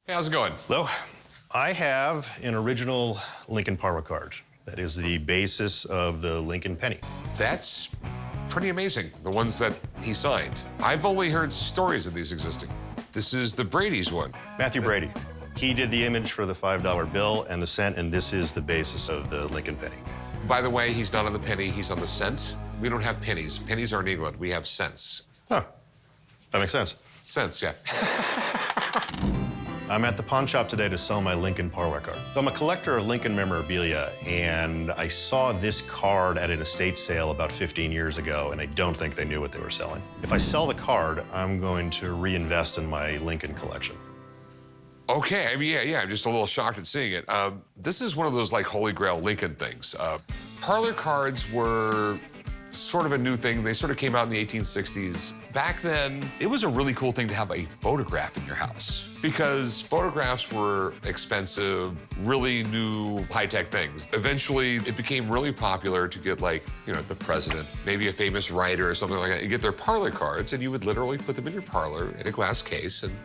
Hey, how's it going? Hello. I have an original Lincoln Parlor card. That is the basis of the Lincoln penny. That's pretty amazing, the ones that he signed. I've only heard stories of these existing. This is the Brady's one. Matthew Brady. He did the image for the $5 bill and the cent, and this is the basis of the Lincoln penny. By the way, he's not on the penny, he's on the cent. We don't have pennies. Pennies are in England. We have cents. Huh. That makes sense. Cents, yeah. I'm at the pawn shop today to sell my Lincoln Parlor card. So I'm a collector of Lincoln memorabilia, and I saw this card at an estate sale about 15 years ago, and I don't think they knew what they were selling. If I sell the card, I'm going to reinvest in my Lincoln collection. Okay, I mean, yeah, I'm just a little shocked at seeing it. This is one of those, like, Holy Grail Lincoln things. Parlor cards were sort of a new thing. They sort of came out in the 1860s. Back then, it was a really cool thing to have a photograph in your house because photographs were expensive, really new high-tech things. Eventually, it became really popular to get, like, you know, the president, maybe a famous writer or something like that. You get their parlor cards, and you would literally put them in your parlor in a glass case, and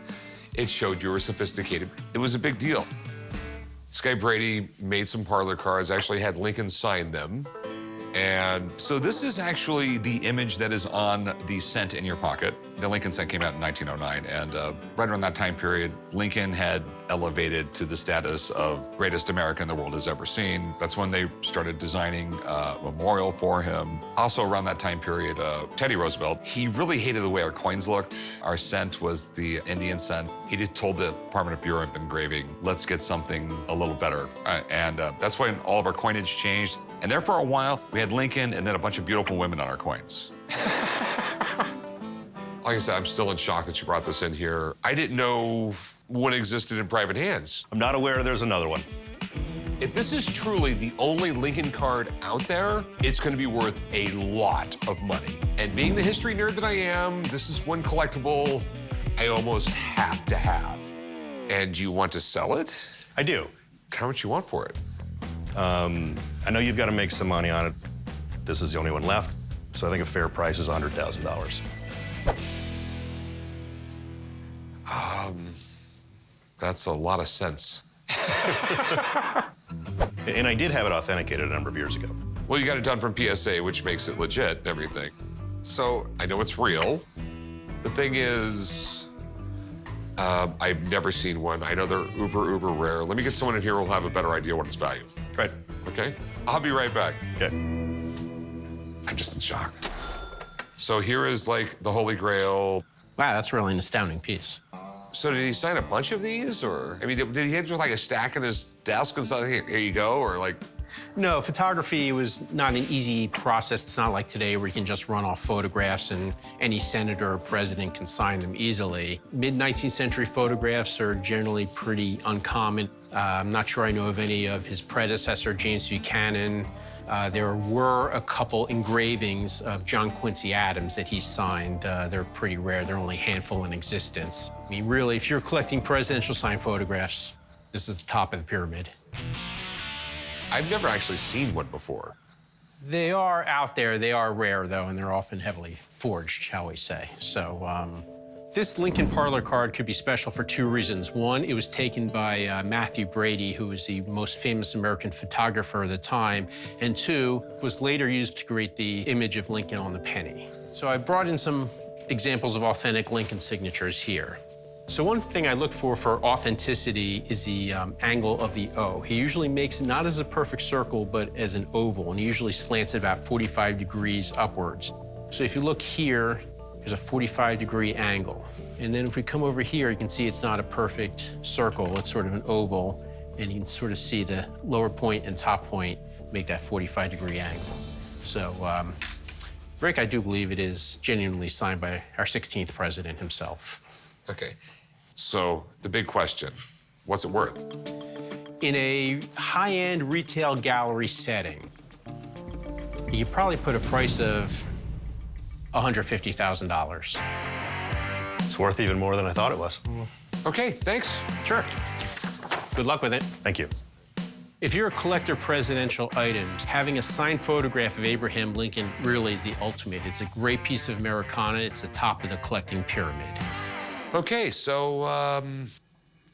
it showed you were sophisticated. It was a big deal. This guy Brady made some parlor cards, actually had Lincoln sign them. And so this is actually the image that is on the cent in your pocket. The Lincoln cent came out in 1909, and right around that time period, Lincoln had elevated to the status of greatest American the world has ever seen. That's when they started designing a memorial for him. Also around that time period, Teddy Roosevelt, he really hated the way our coins looked. Our cent was the Indian cent. He just told the Department of Bureau of Engraving, let's get something a little better. And that's when all of our coinage changed. And there for a while, we had Lincoln and then a bunch of beautiful women on our coins. Like I said, I'm still in shock that you brought this in here. I didn't know one existed in private hands. I'm not aware there's another one. If this is truly the only Lincoln card out there, it's gonna be worth a lot of money. And being the history nerd that I am, this is one collectible I almost have to have. And you want to sell it? I do. How much you want for it? I know you've got to make some money on it. This is the only one left, so I think a fair price is $100,000. That's a lot of sense. And I did have it authenticated a number of years ago. Well, you got it done from PSA, which makes it legit and everything. So I know it's real. The thing is, I've never seen one. I know they're uber rare. Let me get someone in here who'll have a better idea what its value. Right. Okay? I'll be right back. Okay. I'm just in shock. So here is, like, the Holy Grail. Wow, that's really an astounding piece. So did he sign a bunch of these, or? I mean, did he have just, like, a stack in his desk and say, here you go, or, like? No, photography was not an easy process. It's not like today where you can just run off photographs and any senator or president can sign them easily. Mid-19th century photographs are generally pretty uncommon. I'm not sure I know of any of his predecessor, James Buchanan. There were a couple engravings of John Quincy Adams that he signed. They're pretty rare. They're only a handful in existence. I mean, really, if you're collecting presidential signed photographs, this is the top of the pyramid. I've never actually seen one before. They are out there. They are rare, though, and they're often heavily forged, shall we say. So this Lincoln Parlor card could be special for two reasons. One, it was taken by Matthew Brady, who was the most famous American photographer of the time. And two, it was later used to create the image of Lincoln on the penny. So I brought in some examples of authentic Lincoln signatures here. So one thing I look for authenticity is the angle of the O. He usually makes it not as a perfect circle, but as an oval, and he usually slants it about 45 degrees upwards. So if you look here, there's a 45-degree angle. And then if we come over here, you can see it's not a perfect circle. It's sort of an oval, and you can sort of see the lower point and top point make that 45-degree angle. So, Rick, I do believe it is genuinely signed by our 16th president himself. Okay, so the big question, what's it worth? In a high-end retail gallery setting, you could probably put a price of $150,000. It's worth even more than I thought it was. Okay, thanks. Sure. Good luck with it. Thank you. If you're a collector of presidential items, having a signed photograph of Abraham Lincoln really is the ultimate. It's a great piece of Americana. It's the top of the collecting pyramid. Okay, so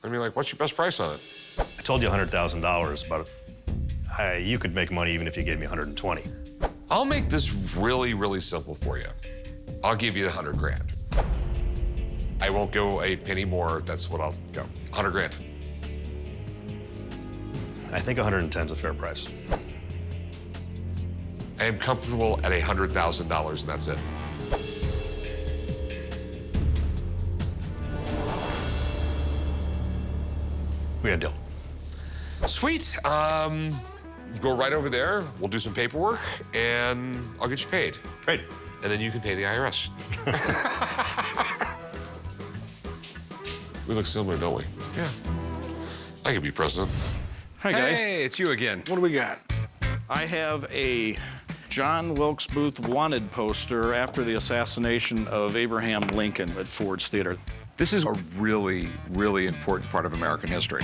I mean, like, what's your best price on it? I told you $100,000, but you could make money even if you gave me 120. I'll make this really, really simple for you. I'll give you the 100 grand. I won't go a penny more. That's what I'll go. 100 grand. I think 110 is a fair price. I am comfortable at $100,000, and that's it. We got a deal. Sweet. Go right over there. We'll do some paperwork, and I'll get you paid. Great. And then you can pay the IRS. We look similar, don't we? Yeah. I could be president. Hi, guys. Hey, it's you again. What do we got? I have a John Wilkes Booth wanted poster after the assassination of Abraham Lincoln at Ford's Theater. This is a really, really important part of American history.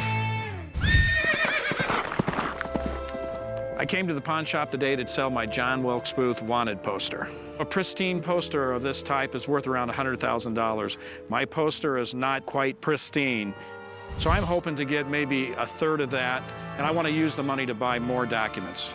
I came to the pawn shop today to sell my John Wilkes Booth wanted poster. A pristine poster of this type is worth around $100,000. My poster is not quite pristine, so I'm hoping to get maybe a third of that, and I want to use the money to buy more documents.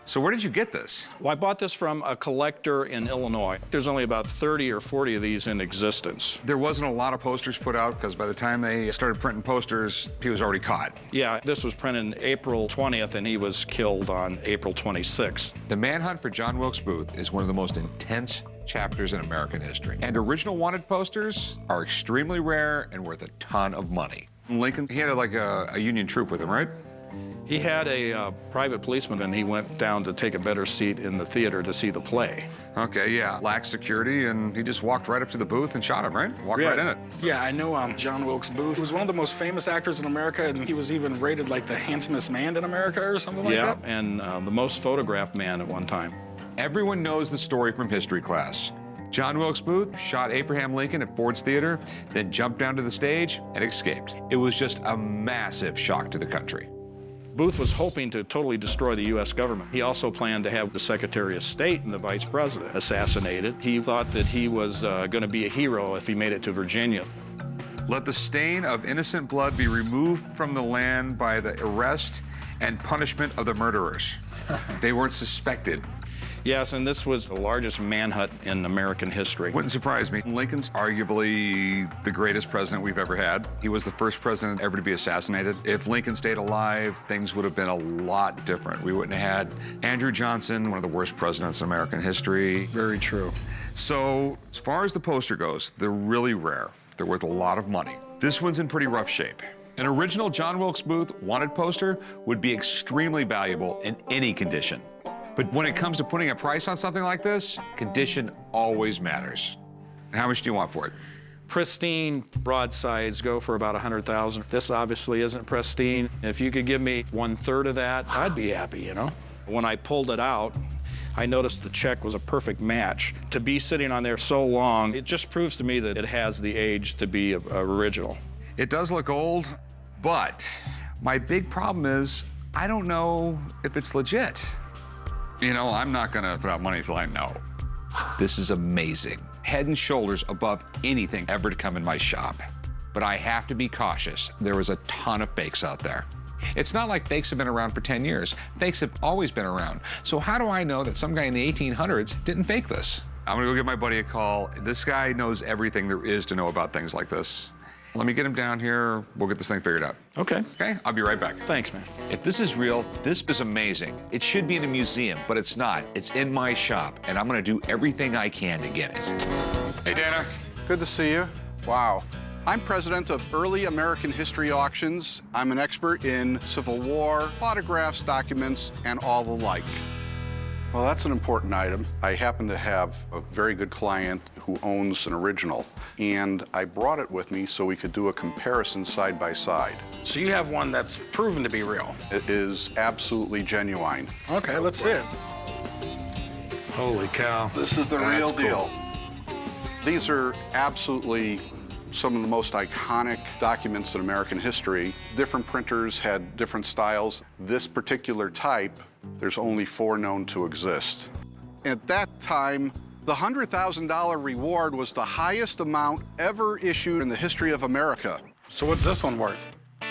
So where did you get this? Well, I bought this from a collector in Illinois. There's only about 30 or 40 of these in existence. There wasn't a lot of posters put out because by the time they started printing posters, he was already caught. Yeah, this was printed April 20th, and he was killed on April 26th. The manhunt for John Wilkes Booth is one of the most intense chapters in American history. And original wanted posters are extremely rare and worth a ton of money. Lincoln, he had like a Union troop with him, right? He had a private policeman, and he went down to take a better seat in the theater to see the play. Okay, yeah. Lacked security, and he just walked right up to the booth and shot him, right? Walked right in it. Yeah, I know John Wilkes Booth was one of the most famous actors in America, and he was even rated like the handsomest man in America or something like that. And the most photographed man at one time. Everyone knows the story from history class. John Wilkes Booth shot Abraham Lincoln at Ford's Theater, then jumped down to the stage and escaped. It was just a massive shock to the country. Booth was hoping to totally destroy the U.S. government. He also planned to have the Secretary of State and the Vice President assassinated. He thought that he was going to be a hero if he made it to Virginia. Let the stain of innocent blood be removed from the land by the arrest and punishment of the murderers. They weren't suspected. Yes, and this was the largest manhunt in American history. Wouldn't surprise me. Lincoln's arguably the greatest president we've ever had. He was the first president ever to be assassinated. If Lincoln stayed alive, things would have been a lot different. We wouldn't have had Andrew Johnson, one of the worst presidents in American history. Very true. So as far as the poster goes, they're really rare. They're worth a lot of money. This one's in pretty rough shape. An original John Wilkes Booth wanted poster would be extremely valuable in any condition. But when it comes to putting a price on something like this, condition always matters. And how much do you want for it? Pristine broadsides go for about $100,000. This obviously isn't pristine. If you could give me 1/3 of that, I'd be happy, you know? When I pulled it out, I noticed the check was a perfect match. To be sitting on there so long, it just proves to me that it has the age to be original. It does look old, but my big problem is I don't know if it's legit. You know, I'm not gonna put out money until I know. This is amazing. Head and shoulders above anything ever to come in my shop. But I have to be cautious. There is a ton of fakes out there. It's not like fakes have been around for 10 years. Fakes have always been around. So how do I know that some guy in the 1800s didn't fake this? I'm gonna go give my buddy a call. This guy knows everything there is to know about things like this. Let me get him down here. We'll get this thing figured out. Okay. Okay, I'll be right back. Thanks, man. If this is real, this is amazing. It should be in a museum, but it's not. It's in my shop, and I'm gonna do everything I can to get it. Hey, Dana. Good to see you. Wow. I'm president of Early American History Auctions. I'm an expert in Civil War, photographs, documents, and all the like. Well, that's an important item. I happen to have a very good client who owns an original, and I brought it with me so we could do a comparison side by side. So you have one that's proven to be real. It is absolutely genuine. Okay, let's see it. Holy cow. This is the real deal. These are absolutely some of the most iconic documents in American history. Different printers had different styles. This particular type, there's only 4 known to exist. At that time, the $100,000 reward was the highest amount ever issued in the history of America. So what's this one worth?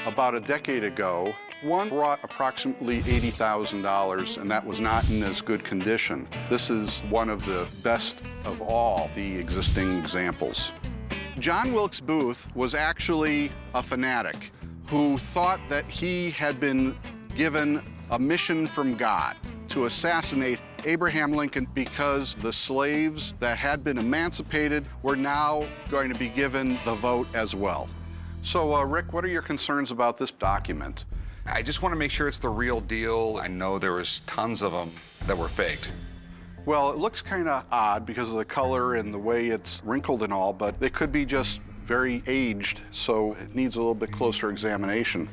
About a decade ago, one brought approximately $80,000, and that was not in as good condition. This is one of the best of all the existing examples. John Wilkes Booth was actually a fanatic who thought that he had been given a mission from God to assassinate Abraham Lincoln because the slaves that had been emancipated were now going to be given the vote as well. So, Rick, what are your concerns about this document? I just want to make sure it's the real deal. I know there was tons of them that were faked. Well, it looks kind of odd because of the color and the way it's wrinkled and all, but it could be just very aged, so it needs a little bit closer examination.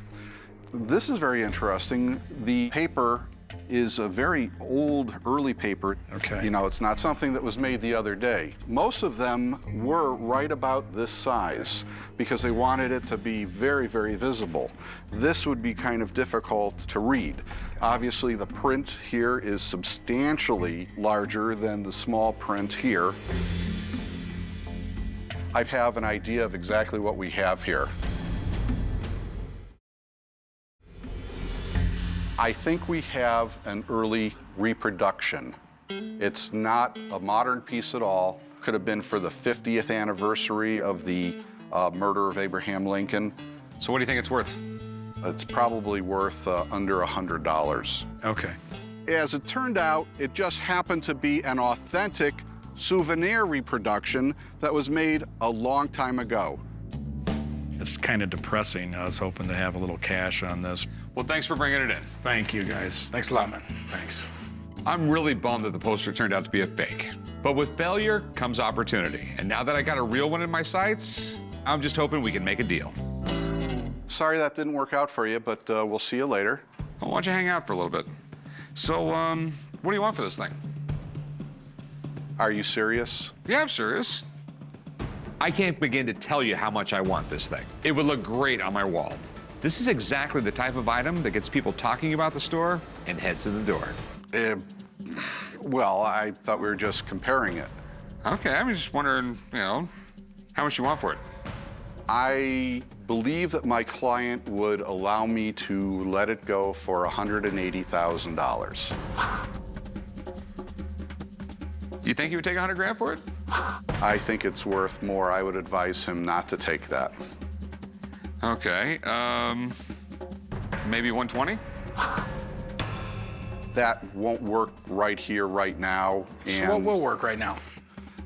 This is very interesting. The paper is a very old, early paper. Okay. You know, it's not something that was made the other day. Most of them were right about this size because they wanted it to be very, very visible. This would be kind of difficult to read. Obviously, the print here is substantially larger than the small print here. I have an idea of exactly what we have here. I think we have an early reproduction. It's not a modern piece at all. Could have been for the 50th anniversary of the murder of Abraham Lincoln. So what do you think it's worth? It's probably worth under $100. Okay. As it turned out, it just happened to be an authentic souvenir reproduction that was made a long time ago. It's kind of depressing. I was hoping to have a little cash on this. Well, thanks for bringing it in. Thank you, guys. Thanks a lot, man. Thanks. I'm really bummed that the poster turned out to be a fake. But with failure comes opportunity. And now that I got a real one in my sights, I'm just hoping we can make a deal. Sorry that didn't work out for you, but we'll see you later. Well, why don't you hang out for a little bit? So, what do you want for this thing? Are you serious? Yeah, I'm serious. I can't begin to tell you how much I want this thing. It would look great on my wall. This is exactly the type of item that gets people talking about the store and heads in the door. Well, I thought we were just comparing it. Okay, I'm just wondering, how much you want for it? I believe that my client would allow me to let it go for $180,000. You think he would take 100 grand for it? I think it's worth more. I would advise him not to take that. Okay, maybe 120? That won't work right here, right now. So what will work right now?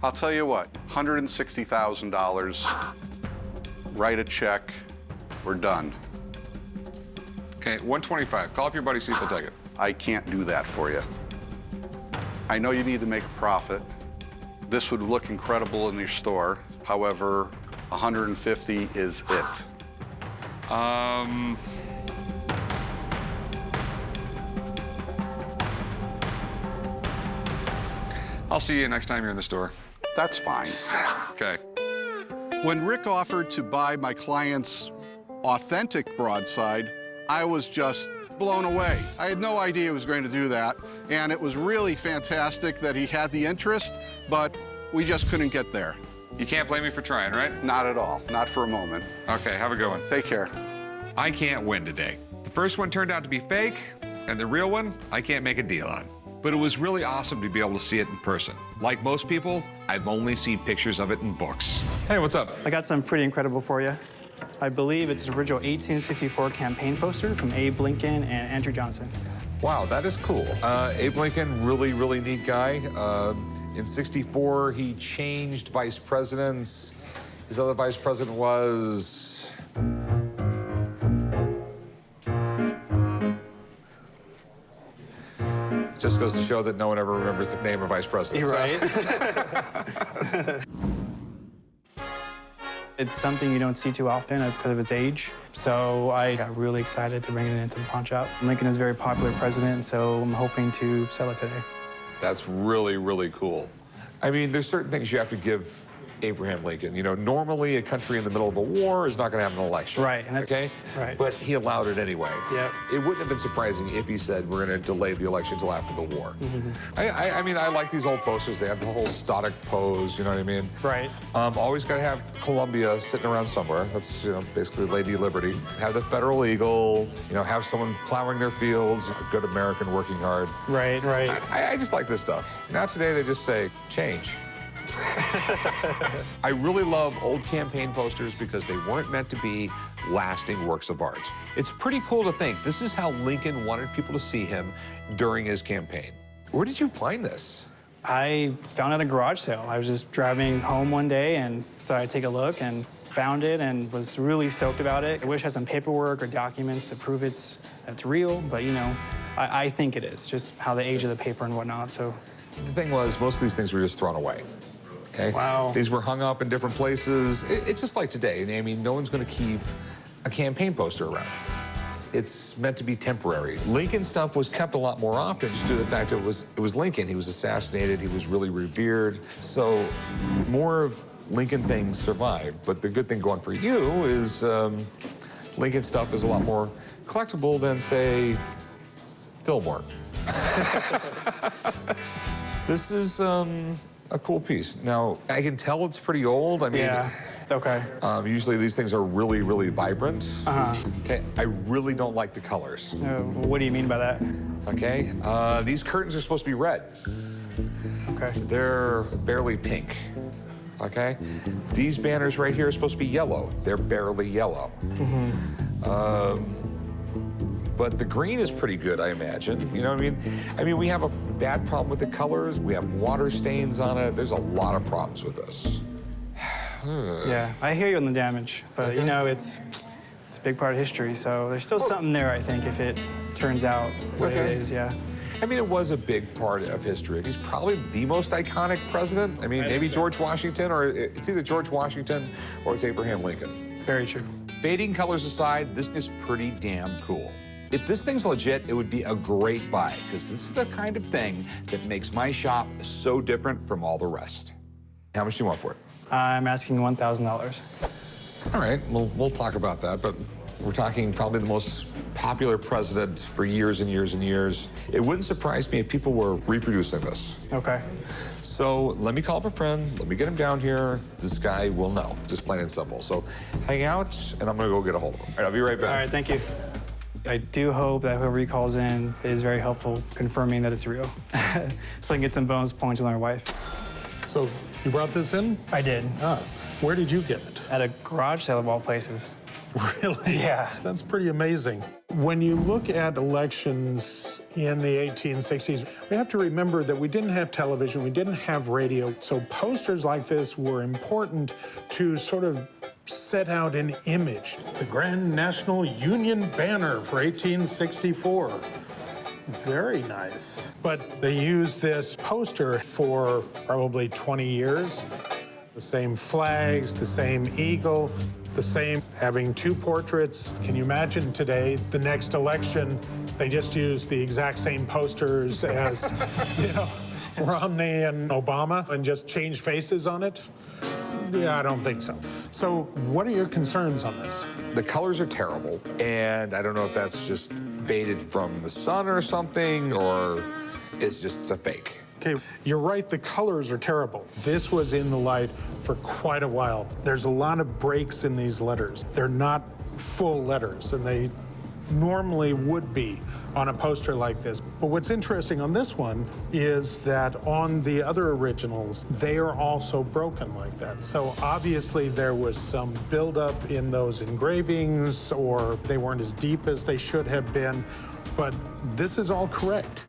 I'll tell you what, $160,000, write a check, we're done. Okay, 125. Call up your buddy, see if he'll take it. I can't do that for you. I know you need to make a profit. This would look incredible in your store. However, 150 is it. I'll see you next time you're in the store. That's fine. Okay. When Rick offered to buy my client's authentic broadside, I was just blown away. I had no idea he was going to do that, and it was really fantastic that he had the interest, but we just couldn't get there. You can't blame me for trying, right? Not at all, not for a moment. Okay, have a good one. Take care. I can't win today. The first one turned out to be fake, and the real one, I can't make a deal on. But it was really awesome to be able to see it in person. Like most people, I've only seen pictures of it in books. Hey, what's up? I got something pretty incredible for you. I believe it's an original 1864 campaign poster from Abe Lincoln and Andrew Johnson. Wow, that is cool. Abe Lincoln, really neat guy. In '64, he changed vice presidents. His other vice president was... Just goes to show that no one ever remembers the name of vice president. You're right. It's something you don't see too often because of its age. So I got really excited to bring it into the pawn shop. Lincoln is a very popular president, so I'm hoping to sell it today. That's really cool. I mean, there's certain things you have to give Abraham Lincoln. You know, normally a country in the middle of a war is not going to have an election. Right, and that's- okay? right. But he allowed it anyway. Yep. It wouldn't have been surprising if he said we're going to delay the election until after the war. Mm-hmm. I mean, I like these old posters. They have the whole static pose, you know what I mean? Right. Always got to have Columbia sitting around somewhere. That's, you know, basically Lady Liberty. Have the Federal Eagle, you know, have someone plowing their fields, a good American working hard. Right, right. I just like this stuff. Now today they just say, change. I really love old campaign posters because they weren't meant to be lasting works of art. It's pretty cool to think this is how Lincoln wanted people to see him during his campaign. Where did you find this? I found it at a garage sale. I was just driving home one day and thought I'd take a look and found it and was really stoked about it. I wish I had some paperwork or documents to prove it's real, but you know, I think it is, just how the age of the paper and whatnot, so. The thing was, most of these things were just thrown away. Okay? Wow. These were hung up in different places. It's just like today. I mean, no one's going to keep a campaign poster around. It's meant to be temporary. Lincoln stuff was kept a lot more often just due to the fact that it was Lincoln. He was assassinated. He was really revered. So more of Lincoln things survived. But the good thing going for you is Lincoln stuff is a lot more collectible than, say, Fillmore. This is a cool piece. Now, I can tell it's pretty old. I mean, Yeah, okay. usually these things are really, really vibrant. Uh-huh. Okay, I really don't like the colors. What do you mean by that? Okay, these curtains are supposed to be red. Okay. They're barely pink. Okay, these banners right here are supposed to be yellow. They're barely yellow. But the green is pretty good, I imagine. You know what I mean? I mean, we have a bad problem with the colors. We have water stains on it. There's a lot of problems with this. Yeah, I hear you on the damage, but you know, it's a big part of history, so there's still something there, I think, if it turns out what it is, yeah. I mean, it was a big part of history. He's probably the most iconic president. I mean, maybe George Washington, or it's either George Washington or it's Abraham Lincoln. Very true. Fading colors aside, this is pretty damn cool. If this thing's legit, it would be a great buy, because this is the kind of thing that makes my shop so different from all the rest. How much do you want for it? I'm asking $1,000. All right, we'll talk about that, but we're talking probably the most popular president for years and years and years. It wouldn't surprise me if people were reproducing this. Okay. So let me call up a friend, let me get him down here. This guy will know, just plain and simple. So hang out, and I'm gonna go get a hold of him. All right, I'll be right back. All right, thank you. I do hope that whoever he calls in is very helpful confirming that it's real. So I can get some bonus points with my wife. So you brought this in? I did. Ah, where did you get it? At a garage sale of all places. Really? Yeah. That's pretty amazing. When you look at elections in the 1860s, we have to remember that we didn't have television, we didn't have radio, so posters like this were important to sort of set out an image. The Grand National Union banner for 1864. Very nice. But they used this poster for probably 20 years. The same flags, the same eagle, the same having two portraits. Can you imagine today, the next election, they just use the exact same posters as, you know, Romney and Obama and just change faces on it? Yeah, I don't think so. So what are your concerns on this? The colors are terrible, and I don't know if that's just faded from the sun or something, or it's just a fake. Okay, you're right, the colors are terrible. This was in the light for quite a while. There's a lot of breaks in these letters. They're not full letters, and they normally would be on a poster like this. But what's interesting on this one is that on the other originals, they are also broken like that. So obviously there was some buildup in those engravings, or they weren't as deep as they should have been, but this is all correct.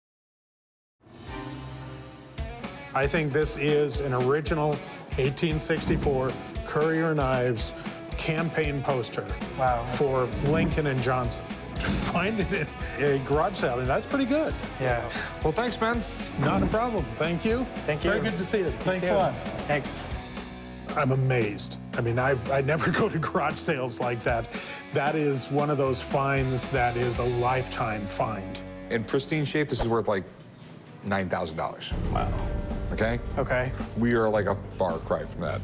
I think this is an original 1864 Currier and Ives campaign poster. Wow. For Lincoln and Johnson. To find it in a garage sale, and that's pretty good. Yeah. Well, thanks, man. Not a problem. Thank you. Thank you. Very good to see you. Thanks a too. lot. Thanks. I'm amazed. I mean, I never go to garage sales like that. That is one of those finds that is a lifetime find. In pristine shape, this is worth like $9,000. Wow. Okay? Okay. We are like a far cry from that.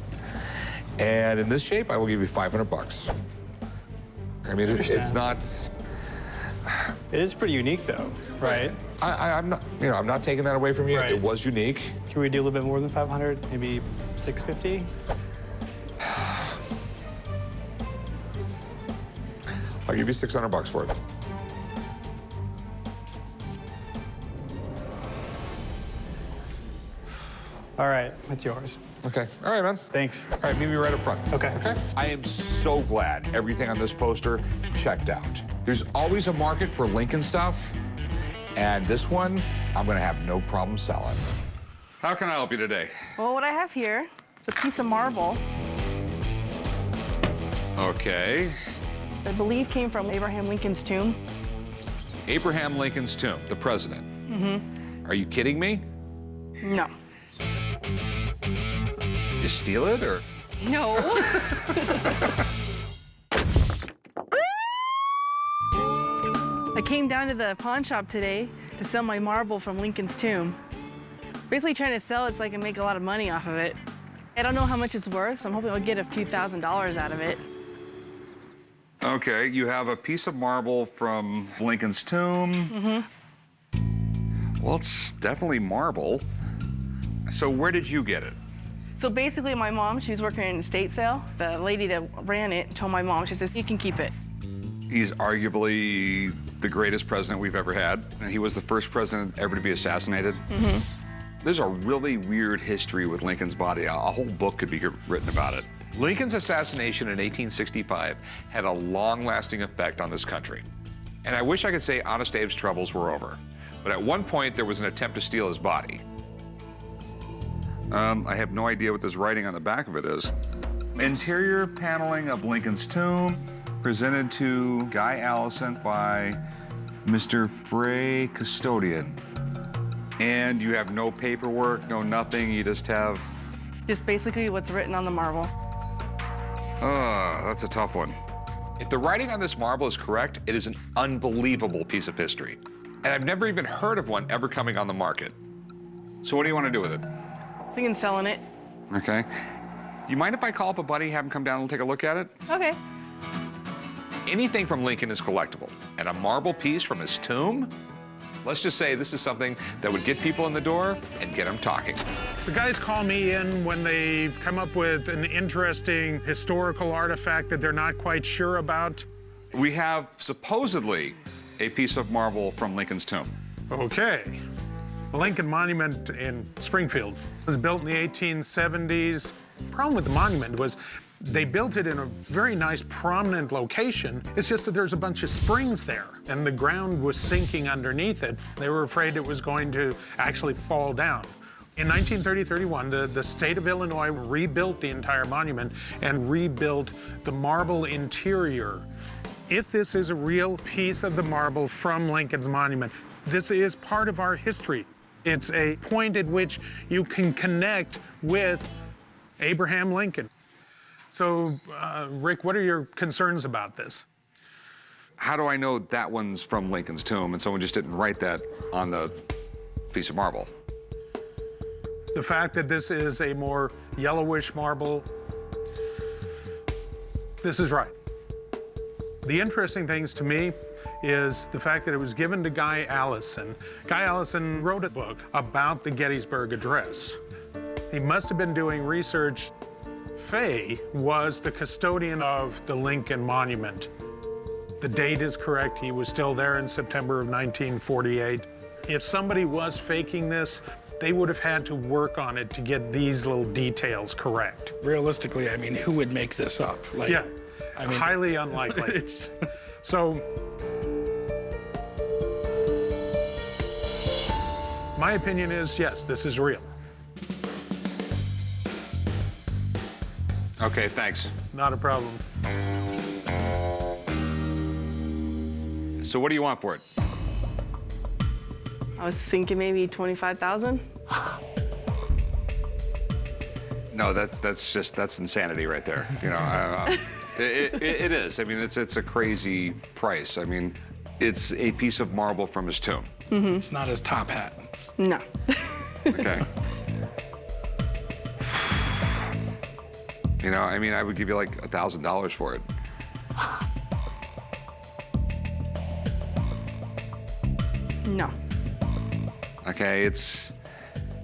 And in this shape, I will give you 500 bucks. I mean, it's not. It is pretty unique, though, right? I'm not, I'm not taking that away from you. Right. It was unique. Can we do a little bit more than 500? Maybe 650? I'll give you 600 bucks for it. All right, it's yours. Okay. All right, man. Thanks. All right, meet me right up front. Okay. Okay. I am so glad everything on this poster checked out. There's always a market for Lincoln stuff, and this one, I'm gonna have no problem selling. How can I help you today? Well, what I have here is a piece of marble Okay. that I believe came from Abraham Lincoln's tomb. Abraham Lincoln's tomb, the president. Mm-hmm. Are you kidding me? No. You steal it, or? No. I came down to the pawn shop today to sell my marble from Lincoln's tomb. Basically trying to sell it so I can make a lot of money off of it. I don't know how much it's worth, so I'm hoping I'll get a few $1,000s out of it. Okay, you have a piece of marble from Lincoln's tomb. Mm-hmm. Well, it's definitely marble. So where did you get it? So basically my mom, she was working in an estate sale. The lady that ran it told my mom, she says, you can keep it. He's arguably the greatest president we've ever had. And he was the first president ever to be assassinated. Mm-hmm. There's a really weird history with Lincoln's body. A whole book could be written about it. Lincoln's assassination in 1865 had a long-lasting effect on this country. And I wish I could say Honest Abe's troubles were over. But at one point, there was an attempt to steal his body. I have no idea what this writing on the back of it is. Interior paneling of Lincoln's tomb, presented to Guy Allison by Mr. Frey Custodian. And you have no paperwork, no nothing, you just have... Just basically what's written on the marble. That's a tough one. If the writing on this marble is correct, it is an unbelievable piece of history. And I've never even heard of one ever coming on the market. So what do you want to do with it? Thinking of selling it. Okay. Do you mind if I call up a buddy, have him come down and take a look at it? Okay. Anything from Lincoln is collectible. And a marble piece from his tomb? Let's just say this is something that would get people in the door and get them talking. The guys call me in when they've come up with an interesting historical artifact that they're not quite sure about. We have supposedly a piece of marble from Lincoln's tomb. Okay. The Lincoln Monument in Springfield was built in the 1870s. The problem with the monument was they built it in a very nice, prominent location. It's just that there's a bunch of springs there, and the ground was sinking underneath it. They were afraid it was going to actually fall down. In 1930-31, the state of Illinois rebuilt the entire monument and rebuilt the marble interior. If this is a real piece of the marble from Lincoln's monument, this is part of our history. It's a point at which you can connect with Abraham Lincoln. So, Rick, what are your concerns about this? How do I know that one's from Lincoln's tomb and someone just didn't write that on the piece of marble? The fact that this is a more yellowish marble, this is right. The interesting things to me is the fact that it was given to Guy Allison. Guy Allison wrote a book about the Gettysburg Address. He must have been doing research. Fay was the custodian of the Lincoln Monument. The date is correct. He was still there in September of 1948. If somebody was faking this, they would have had to work on it to get these little details correct. Realistically, I mean, who would make this up? Like, Yeah, I mean, highly unlikely. So, my opinion is, yes, this is real. Okay, thanks. Not a problem. So what do you want for it? I was thinking maybe 25,000. No, that's insanity right there. You know, it is. I mean, it's a crazy price. I mean, it's a piece of marble from his tomb. Mm-hmm. It's not his top hat. No. Okay. You know, I mean, I would give you like $1,000 for it. No. Okay, it's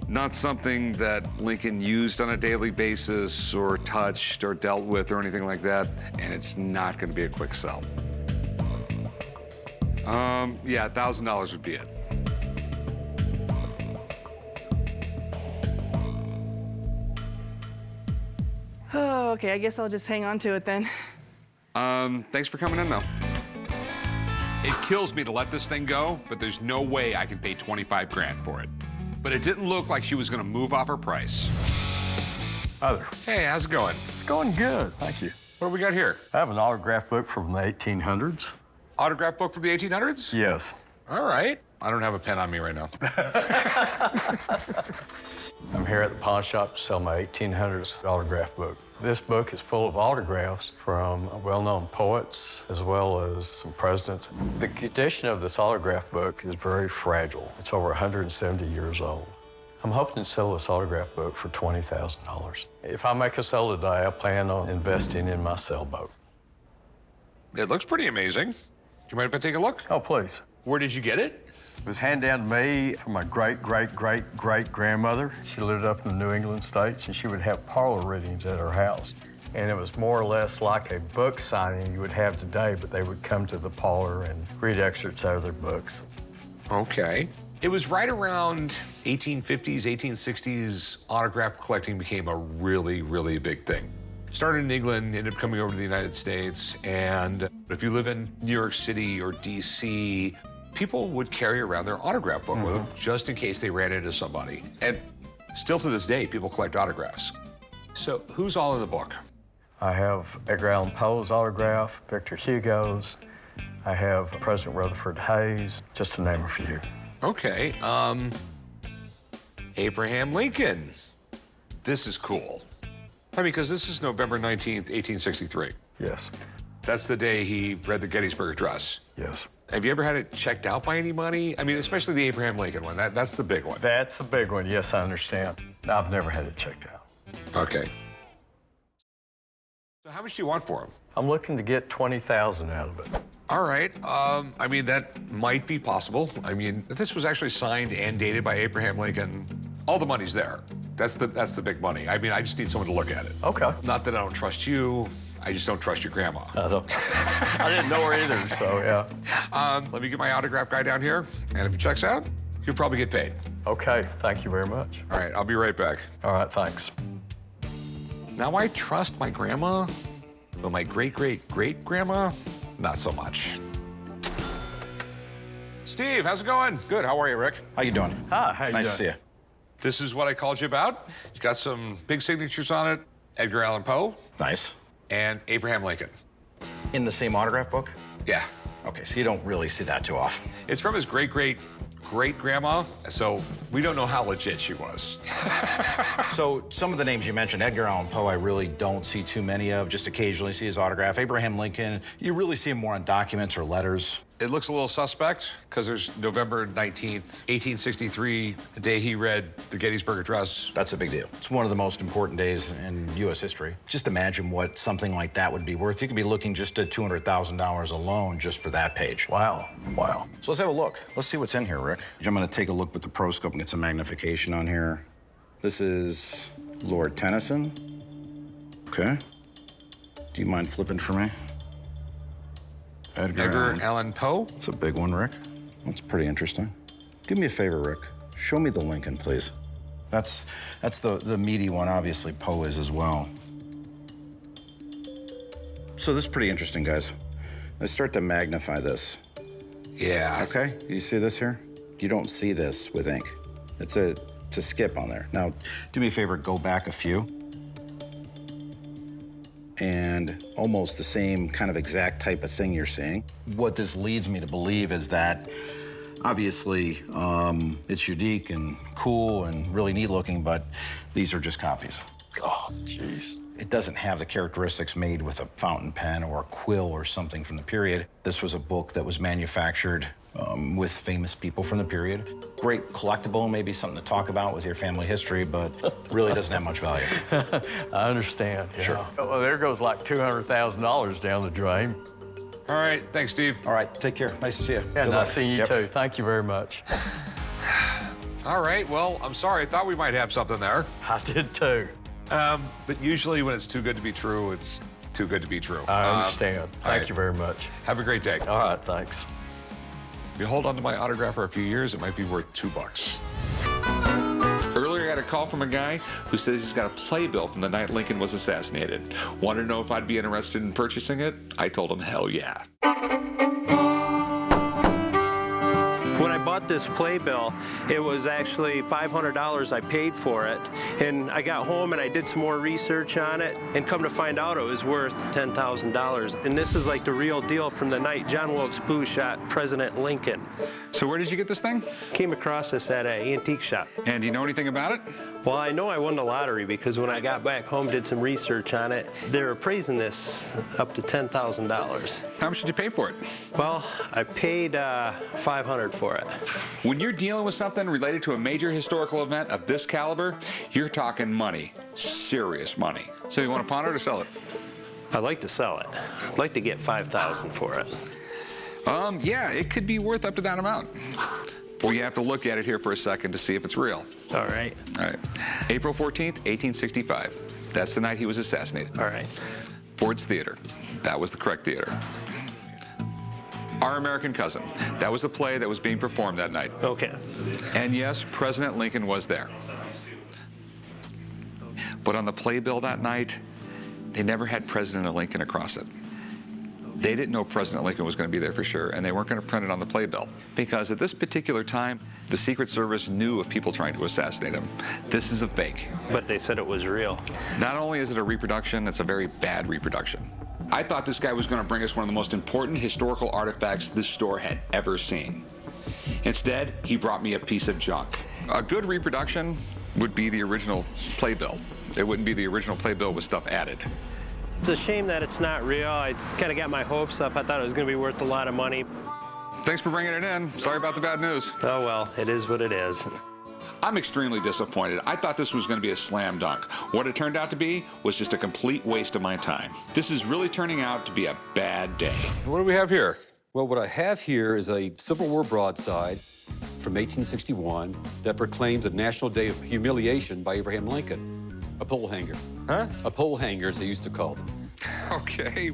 not something that Lincoln used on a daily basis or touched or dealt with or anything like that, and it's not going to be a quick sell. Yeah, $1,000 would be it. Oh, okay, I guess I'll just hang on to it then. Thanks for coming in, though. It kills me to let this thing go, but there's no way I can pay 25 grand for it. But it didn't look like she was gonna move off her price. Hi there. Hey, how's it going? It's going good, thank you. What do we got here? I have an autograph book from the 1800s. Autograph book from the 1800s? Yes. All right. I don't have a pen on me right now. I'm here at the pawn shop to sell my 1800s autograph book. This book is full of autographs from well-known poets as well as some presidents. The condition of this autograph book is very fragile. It's over 170 years old. I'm hoping to sell this autograph book for $20,000. If I make a sale today, I plan on investing in my sailboat. It looks pretty amazing. Do you mind if I take a look? Oh, please. Where did you get it? It was handed down to me from my great-great-great-great-grandmother. She lived up in the New England states, and she would have parlor readings at her house. And it was more or less like a book signing you would have today, but they would come to the parlor and read excerpts out of their books. Okay. It was right around 1850s, 1860s, autograph collecting became a really, really big thing. Started in England, ended up coming over to the United States, and if you live in New York City or DC, people would carry around their autograph book with them just in case they ran into somebody. And still to this day, people collect autographs. So who's all in the book? I have Edgar Allan Poe's autograph, Victor Hugo's. I have President Rutherford Hayes, just to name a few. Okay, Abraham Lincoln. This is cool. I mean, because this is November 19th, 1863. Yes. That's the day he read the Gettysburg Address. Yes. Have you ever had it checked out by anybody? I mean, especially the Abraham Lincoln one. That's the big one. That's the big one. Yes, I understand. I've never had it checked out. Okay. So how much do you want for him? I'm looking to get $20,000 out of it. All right. I mean, that might be possible. I mean, this was actually signed and dated by Abraham Lincoln. All the money's there. That's the big money. I mean, I just need someone to look at it. Okay. Not that I don't trust you. I just don't trust your grandma. I didn't know her either, so yeah. Let me get my autograph guy down here, and if it checks out, you'll probably get paid. Okay, thank you very much. All right, I'll be right back. All right, thanks. Now, I trust my grandma, but my great-great-great-grandma, not so much. Steve, how's it going? Good. How are you, Rick? How you doing? Hi, how you doing? Nice to see you. This is what I called you about. It's got some big signatures on it. Edgar Allan Poe. Nice. And Abraham Lincoln. In the same autograph book? Yeah. Okay, so you don't really see that too often. It's from his great-great-great-grandma, so we don't know how legit she was. So some of the names you mentioned, Edgar Allan Poe, I really don't see too many of, just occasionally see his autograph. Abraham Lincoln, you really see him more on documents or letters. It looks a little suspect because there's November 19th, 1863, the day he read the Gettysburg Address. That's a big deal. It's one of the most important days in U.S. history. Just imagine what something like that would be worth. You could be looking just at $200,000 alone just for that page. Wow, wow. So let's have a look. Let's see what's in here, Rick. I'm gonna take a look with the ProScope and get some magnification on here. This is Lord Tennyson. Okay. Do you mind flipping for me? Edgar Allan Poe? That's a big one, Rick. That's pretty interesting. Do me a favor, Rick. Show me the Lincoln, please. That's the meaty one. Obviously, Poe is as well. So this is pretty interesting, guys. Let's start to magnify this. Yeah. Okay, you see this here? You don't see this with ink. It's a skip on there. Now, do me a favor, go back a few. And almost the same kind of exact type of thing you're seeing. What this leads me to believe is that obviously it's unique and cool and really neat looking, but these are just copies. Oh, jeez. It doesn't have the characteristics made with a fountain pen or a quill or something from the period. This was a book that was manufactured with famous people from the period. Great collectible, maybe something to talk about with your family history, but really doesn't have much value. I understand. Yeah. Sure. Well, there goes like $200,000 down the drain. All right, thanks, Steve. All right, take care. Nice to see you. Yeah, Good nice luck. seeing you Yep. too. Thank you very much. All right, well, I'm sorry. I thought we might have something there. I did too. But usually when it's too good to be true, it's too good to be true. I understand. all Thank right. you very much. Have a great day. All right, thanks. If you hold on to my autograph for a few years, it might be worth $2. Earlier, I had a call from a guy who says he's got a playbill from the night Lincoln was assassinated. Wanted to know if I'd be interested in purchasing it. I told him, hell yeah. When I bought this playbill, it was actually $500 I paid for it. And I got home and I did some more research on it, and come to find out it was worth $10,000. And this is like the real deal from the night John Wilkes Booth shot President Lincoln. So where did you get this thing? Came across this at an antique shop. And do you know anything about it? Well, I know I won the lottery because when I got back home, did some research on it, they're appraising this up to $10,000. How much did you pay for it? Well, I paid $500 for it. When you're dealing with something related to a major historical event of this caliber, you're talking money, serious money. So you want to pawn it or sell it? I'd like to sell it. I'd like to get $5,000 for it. Yeah, it could be worth up to that amount. Well, you have to look at it here for a second to see if it's real. All right. All right. April 14th, 1865. That's the night he was assassinated. All right. Ford's Theater. That was the correct theater. Our American Cousin. That was the play that was being performed that night. Okay. And yes, President Lincoln was there. But on the playbill that night, they never had President Lincoln across it. They didn't know President Lincoln was going to be there for sure, and they weren't going to print it on the playbill. Because at this particular time, the Secret Service knew of people trying to assassinate him. This is a fake. But they said it was real. Not only is it a reproduction, it's a very bad reproduction. I thought this guy was going to bring us one of the most important historical artifacts this store had ever seen. Instead, he brought me a piece of junk. A good reproduction would be the original playbill. It wouldn't be the original playbill with stuff added. It's a shame that it's not real. I kind of got my hopes up. I thought it was going to be worth a lot of money. Thanks for bringing it in. Sorry about the bad news. Oh, well, it is what it is. I'm extremely disappointed. I thought this was going to be a slam dunk. What it turned out to be was just a complete waste of my time. This is really turning out to be a bad day. What do we have here? Well, what I have here is a Civil War broadside from 1861 that proclaims a National Day of Humiliation by Abraham Lincoln. A pole hanger. Huh? A pole hanger, as they used to call them. Okay.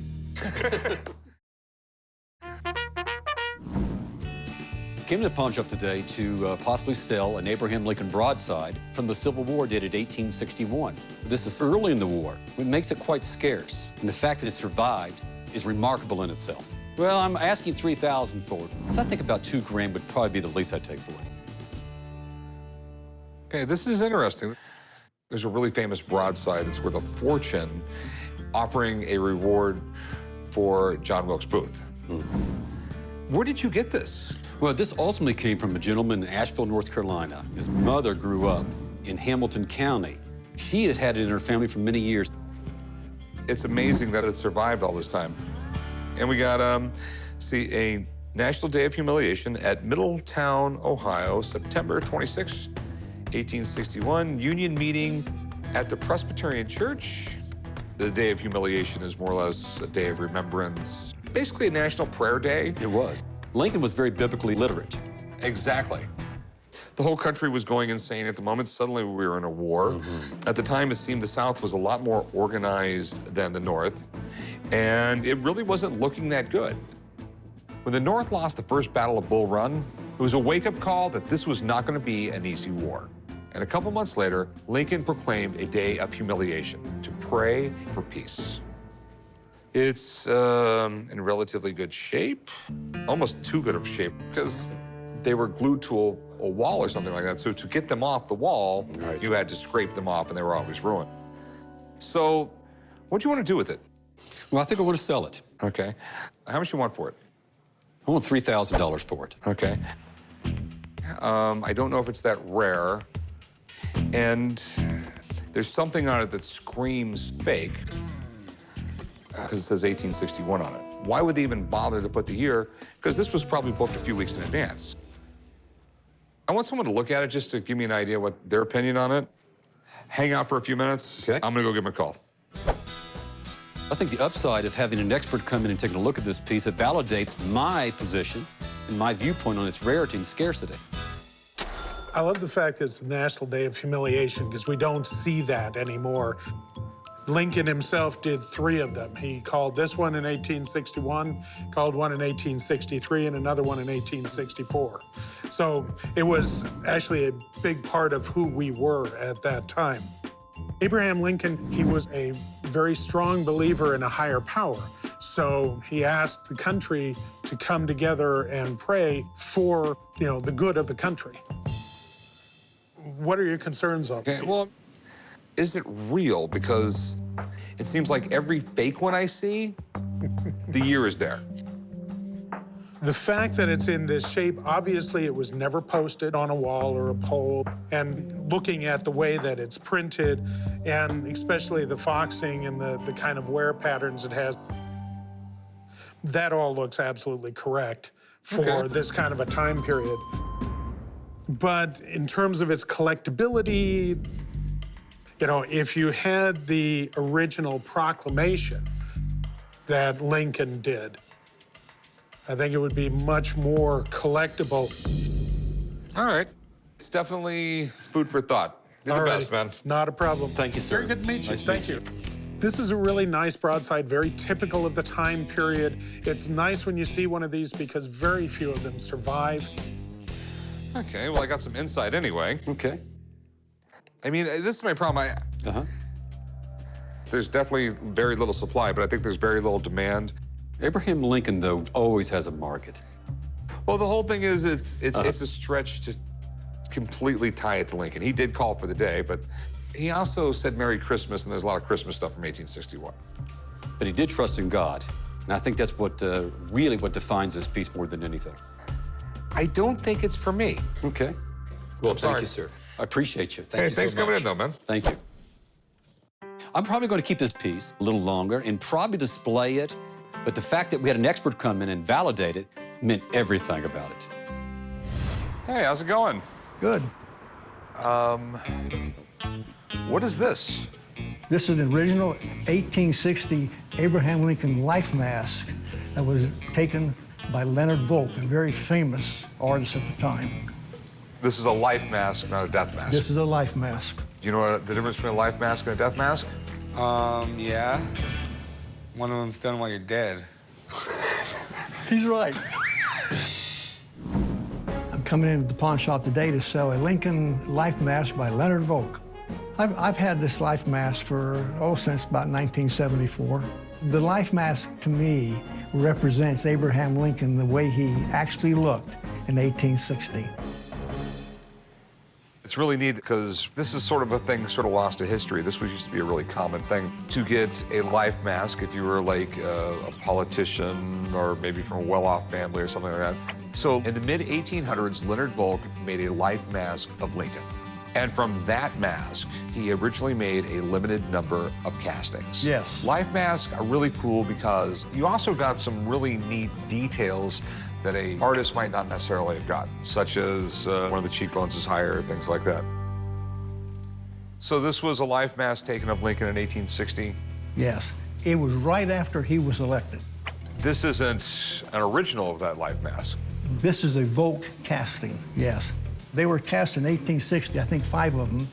Came to the pawn shop today to possibly sell an Abraham Lincoln broadside from the Civil War dated 1861. This is early in the war, which makes it quite scarce. And the fact that it survived is remarkable in itself. Well, I'm asking $3,000 for it. So I think about $2,000 would probably be the least I'd take for it. Okay, this is interesting. There's a really famous broadside that's worth a fortune offering a reward for John Wilkes Booth. Where did you get this? Well, this ultimately came from a gentleman in Asheville, North Carolina. His mother grew up in Hamilton County. She had had it in her family for many years. It's amazing that it survived all this time. And we got, a National Day of Humiliation at Middletown, Ohio, September 26, 1861. Union meeting at the Presbyterian Church. The Day of Humiliation is more or less a day of remembrance. Basically a national prayer day. It was. Lincoln was very biblically literate. Exactly. The whole country was going insane at the moment. Suddenly we were in a war. At the time, it seemed the South was a lot more organized than the North, and it really wasn't looking that good. When the North lost the first Battle of Bull Run, it was a wake-up call that this was not going to be an easy war. And a couple months later, Lincoln proclaimed a day of humiliation to pray for peace. It's in relatively good shape, almost too good of shape, because they were glued to a wall or something like that. So to get them off the wall, you had to scrape them off, and they were always ruined. So what do you want to do with it? Well, I think I want to sell it. Okay. How much do you want for it? I want $3,000 for it. Okay. I don't know if it's that rare. And There's something on it that screams fake because it says 1861 on it. Why would they even bother to put the year? Because this was probably booked a few weeks in advance. I want someone to look at it just to give me an idea what their opinion on it. Hang out for a few minutes. Okay. I'm gonna go give him a call. I think the upside of having an expert come in and taking a look at this piece, it validates my position and my viewpoint on its rarity and scarcity. I love the fact that it's a National Day of Humiliation because we don't see that anymore. Lincoln himself did 3 of them. He called this one in 1861, called one in 1863, and another one in 1864. So it was actually a big part of who we were at that time. Abraham Lincoln, he was a very strong believer in a higher power. So he asked the country to come together and pray for, the good of the country. What are your concerns on Okay, well, is it real? Because it seems like every fake one I see, the year is there. The fact that it's in this shape, obviously it was never posted on a wall or a pole. And looking at the way that it's printed, and especially the foxing and the kind of wear patterns it has, that all looks absolutely correct for this kind of a time period. But in terms of its collectability, if you had the original proclamation that Lincoln did, I think it would be much more collectible. All right. It's definitely food for thought. You're the best, man. Not a problem. Thank you, sir. Very good to meet you. Nice to Thank meet you. This is a really nice broadside, very typical of the time period. It's nice when you see one of these because very few of them survive. Okay, well, I got some insight anyway. Okay. I mean, this is my problem. There's definitely very little supply, but I think there's very little demand. Abraham Lincoln, though, always has a market. Well, the whole thing is, it's a stretch to completely tie it to Lincoln. He did call for the day, but he also said Merry Christmas, and there's a lot of Christmas stuff from 1861. But he did trust in God, and I think that's what really what defines this piece more than anything. I don't think it's for me. Okay. Well, I'm thank sorry. you, sir. I appreciate you. Thank you so much. Thanks for coming in, though, man. Thank you. I'm probably going to keep this piece a little longer and probably display it, but the fact that we had an expert come in and validate it meant everything about it. Hey, how's it going? Good. What is this? This is an original 1860 Abraham Lincoln life mask that was taken by Leonard Volk, a very famous artist at the time. This is a life mask, not a death mask. This is a life mask. Do you know what the difference between a life mask and a death mask? Yeah. One of them's done while you're dead. He's right. I'm coming into the pawn shop today to sell a Lincoln life mask by Leonard Volk. I've had this life mask for, since about 1974. The life mask, to me, represents Abraham Lincoln the way he actually looked in 1860. It's really neat because this is sort of a thing sort of lost to history. This used to be a really common thing to get a life mask if you were like a politician or maybe from a well-off family or something like that. So in the mid-1800s, Leonard Volk made a life mask of Lincoln. And from that mask, he originally made a limited number of castings. Yes. Life masks are really cool because you also got some really neat details that an artist might not necessarily have gotten, such as one of the cheekbones is higher, things like that. So this was a life mask taken of Lincoln in 1860? Yes. It was right after he was elected. This isn't an original of that life mask. This is a Volk casting, yes. They were cast in 1860, I think 5 of them.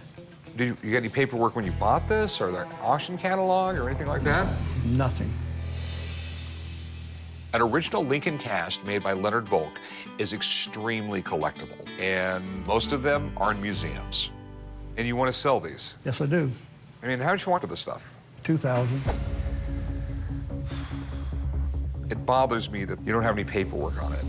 Did you get any paperwork when you bought this, or their auction catalog, or anything like that? Nothing. An original Lincoln cast made by Leonard Volk is extremely collectible, and most of them are in museums. And you want to sell these? Yes, I do. I mean, how much you want for this stuff? $2,000. It bothers me that you don't have any paperwork on it.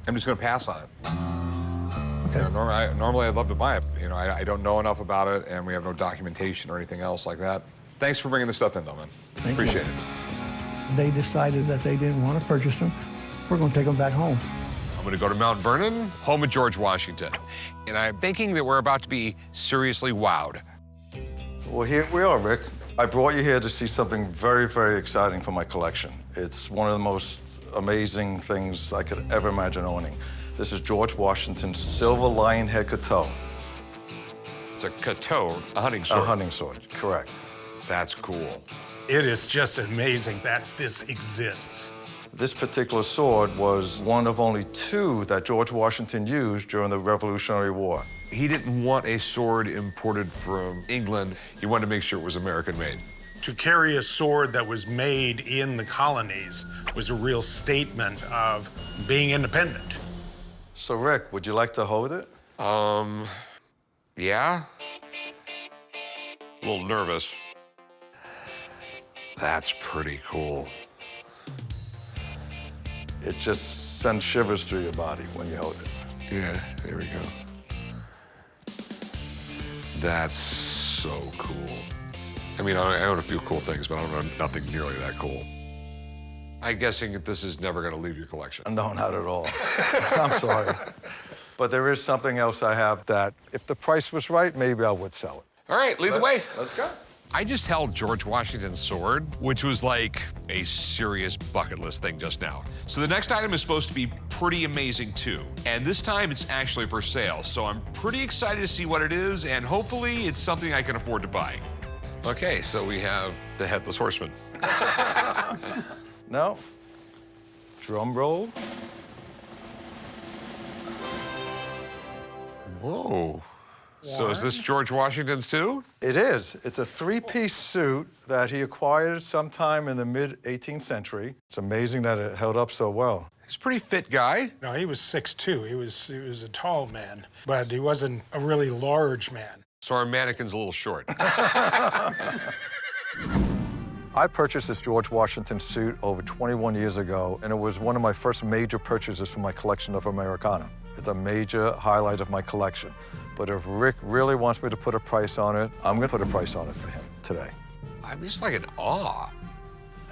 I'm just going to pass on it. Okay. Normally I'd love to buy it. I don't know enough about it, and we have no documentation or anything else like that. Thanks for bringing this stuff in, though, man. Appreciate it. They decided that they didn't want to purchase them. we're going to take them back home. I'm gonna go to Mount Vernon, home of George Washington. And I'm thinking that we're about to be seriously wowed. Well, here we are, Rick. I brought you here to see something very, very exciting for my collection. It's one of the most amazing things I could ever imagine owning. This is George Washington's silver lion head Cateau. It's a Cateau, a hunting sword. A hunting sword, correct. That's cool. It is just amazing that this exists. This particular sword was one of only 2 that George Washington used during the Revolutionary War. He didn't want a sword imported from England. He wanted to make sure it was American-made. To carry a sword that was made in the colonies was a real statement of being independent. So, Rick, would you like to hold it? Yeah. A little nervous. That's pretty cool. It just sends shivers through your body when you hold it. Yeah, there we go. That's so cool. I mean, I own a few cool things, but I don't own nothing nearly that cool. I'm guessing that this is never gonna leave your collection. No, not at all. I'm sorry. But there is something else I have that, if the price was right, maybe I would sell it. All right, lead the way. Let's go. I just held George Washington's sword, which was like a serious bucket list thing just now. So the next item is supposed to be pretty amazing too. And this time it's actually for sale. So I'm pretty excited to see what it is, and hopefully it's something I can afford to buy. Okay, so we have the Headless Horseman. No. Drum roll. Whoa. So is this George Washington's too? It is. It's a 3-piece suit that he acquired sometime in the mid-18th century. It's amazing that it held up so well. He's a pretty fit guy. No, he was 6'2". He was a tall man, but he wasn't a really large man. So our mannequin's a little short. I purchased this George Washington suit over 21 years ago, and it was one of my first major purchases for my collection of Americana. It's a major highlight of my collection. But if Rick really wants me to put a price on it, I'm gonna put a price on it for him today. I'm just like in awe.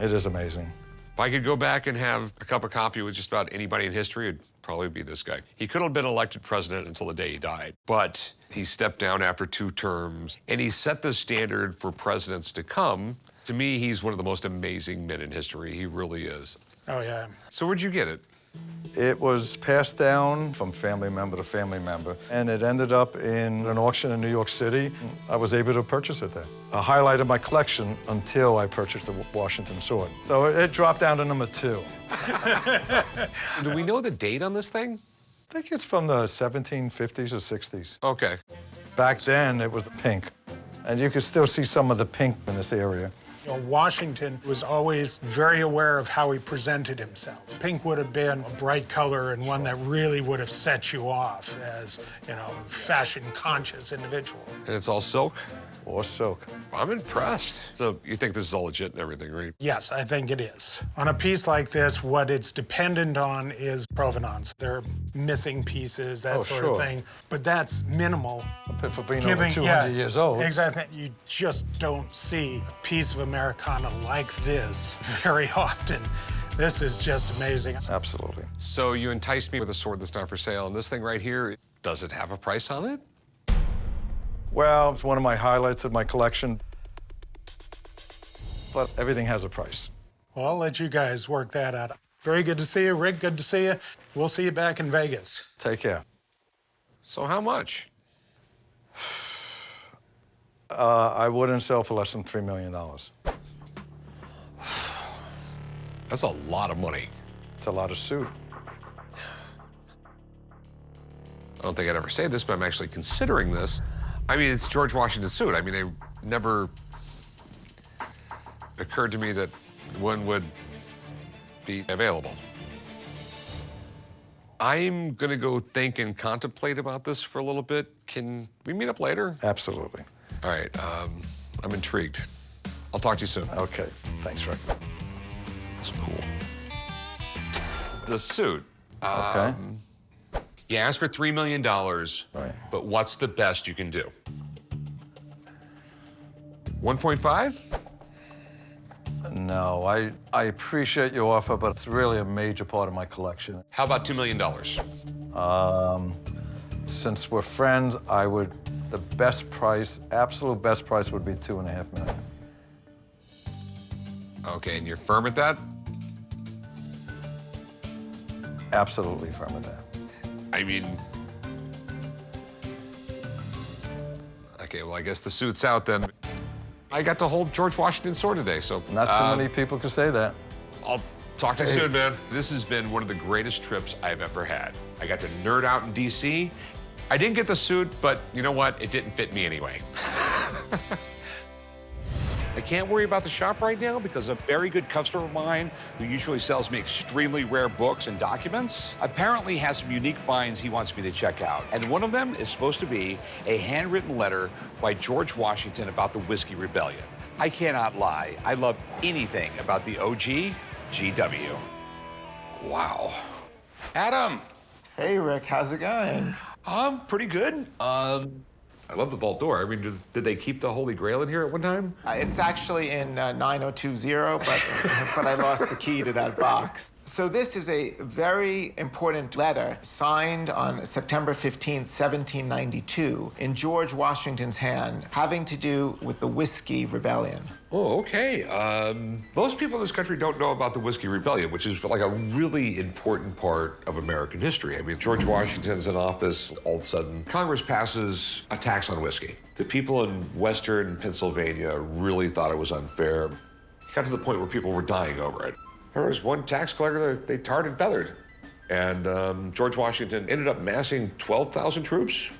It is amazing. If I could go back and have a cup of coffee with just about anybody in history, it'd probably be this guy. He could have been elected president until the day he died, but he stepped down after 2 terms, and he set the standard for presidents to come. To me, he's one of the most amazing men in history. He really is. Oh, yeah. So where'd you get it? It was passed down from family member to family member, and it ended up in an auction in New York City. I was able to purchase it there. A highlight of my collection until I purchased the Washington sword. So it dropped down to number 2. Do we know the date on this thing? I think it's from the 1750s or 60s. Okay. Back then, it was pink, and you could still see some of the pink in this area. You know, Washington was always very aware of how he presented himself. Pink would have been a bright color and one that really would have set you off as, you know, fashion-conscious individual. And it's all silk? Or silk. I'm impressed. So you think this is all legit and everything, right? Yes, I think it is. On a piece like this, what it's dependent on is provenance. There are missing pieces, that sort of thing. But that's minimal. For being over 200 years old. Exactly. You just don't see a piece of Americana like this very often. This is just amazing. Absolutely. So you enticed me with a sword that's not for sale, and this thing right here, does it have a price on it? Well, it's one of my highlights of my collection. But everything has a price. Well, I'll let you guys work that out. Very good to see you, Rick. Good to see you. We'll see you back in Vegas. Take care. So how much? I wouldn't sell for less than $3 million. That's a lot of money. It's a lot of suit. I don't think I'd ever say this, but I'm actually considering this. I mean, it's George Washington's suit. I mean, it never occurred to me that one would be available. I'm gonna go think and contemplate about this for a little bit. Can we meet up later? Absolutely. All right, I'm intrigued. I'll talk to you soon. Okay, thanks, Rick. That's cool. The suit. Okay. You asked for $3 million, right. But what's the best you can do? 1.5? No, I appreciate your offer, but it's really a major part of my collection. How about $2 million? Since we're friends, the best price, absolute best price would be $2.5 million. Okay, and you're firm at that? Absolutely firm at that. I mean, okay, well, I guess the suit's out then. I got to hold George Washington's sword today, so. Not too many people could say that. I'll talk to you soon, man. This has been one of the greatest trips I've ever had. I got to nerd out in DC. I didn't get the suit, but you know what? It didn't fit me anyway. I can't worry about the shop right now because a very good customer of mine who usually sells me extremely rare books and documents apparently has some unique finds he wants me to check out. And one of them is supposed to be a handwritten letter by George Washington about the Whiskey Rebellion. I cannot lie. I love anything about the OG GW. Wow. Adam. Hey, Rick, how's it going? Pretty good. I love the vault door. I mean, did they keep the Holy Grail in here at one time? It's actually in 9020, but I lost the key to that box. So this is a very important letter signed on September 15th, 1792, in George Washington's hand, having to do with the Whiskey Rebellion. Oh, okay. Most people in this country don't know about the Whiskey Rebellion, which is like a really important part of American history. I mean, George Washington's in office, all of a sudden, Congress passes a tax on whiskey. The people in Western Pennsylvania really thought it was unfair. It got to the point where people were dying over it. There was one tax collector that they tarred and feathered. And George Washington ended up massing 12,000 troops.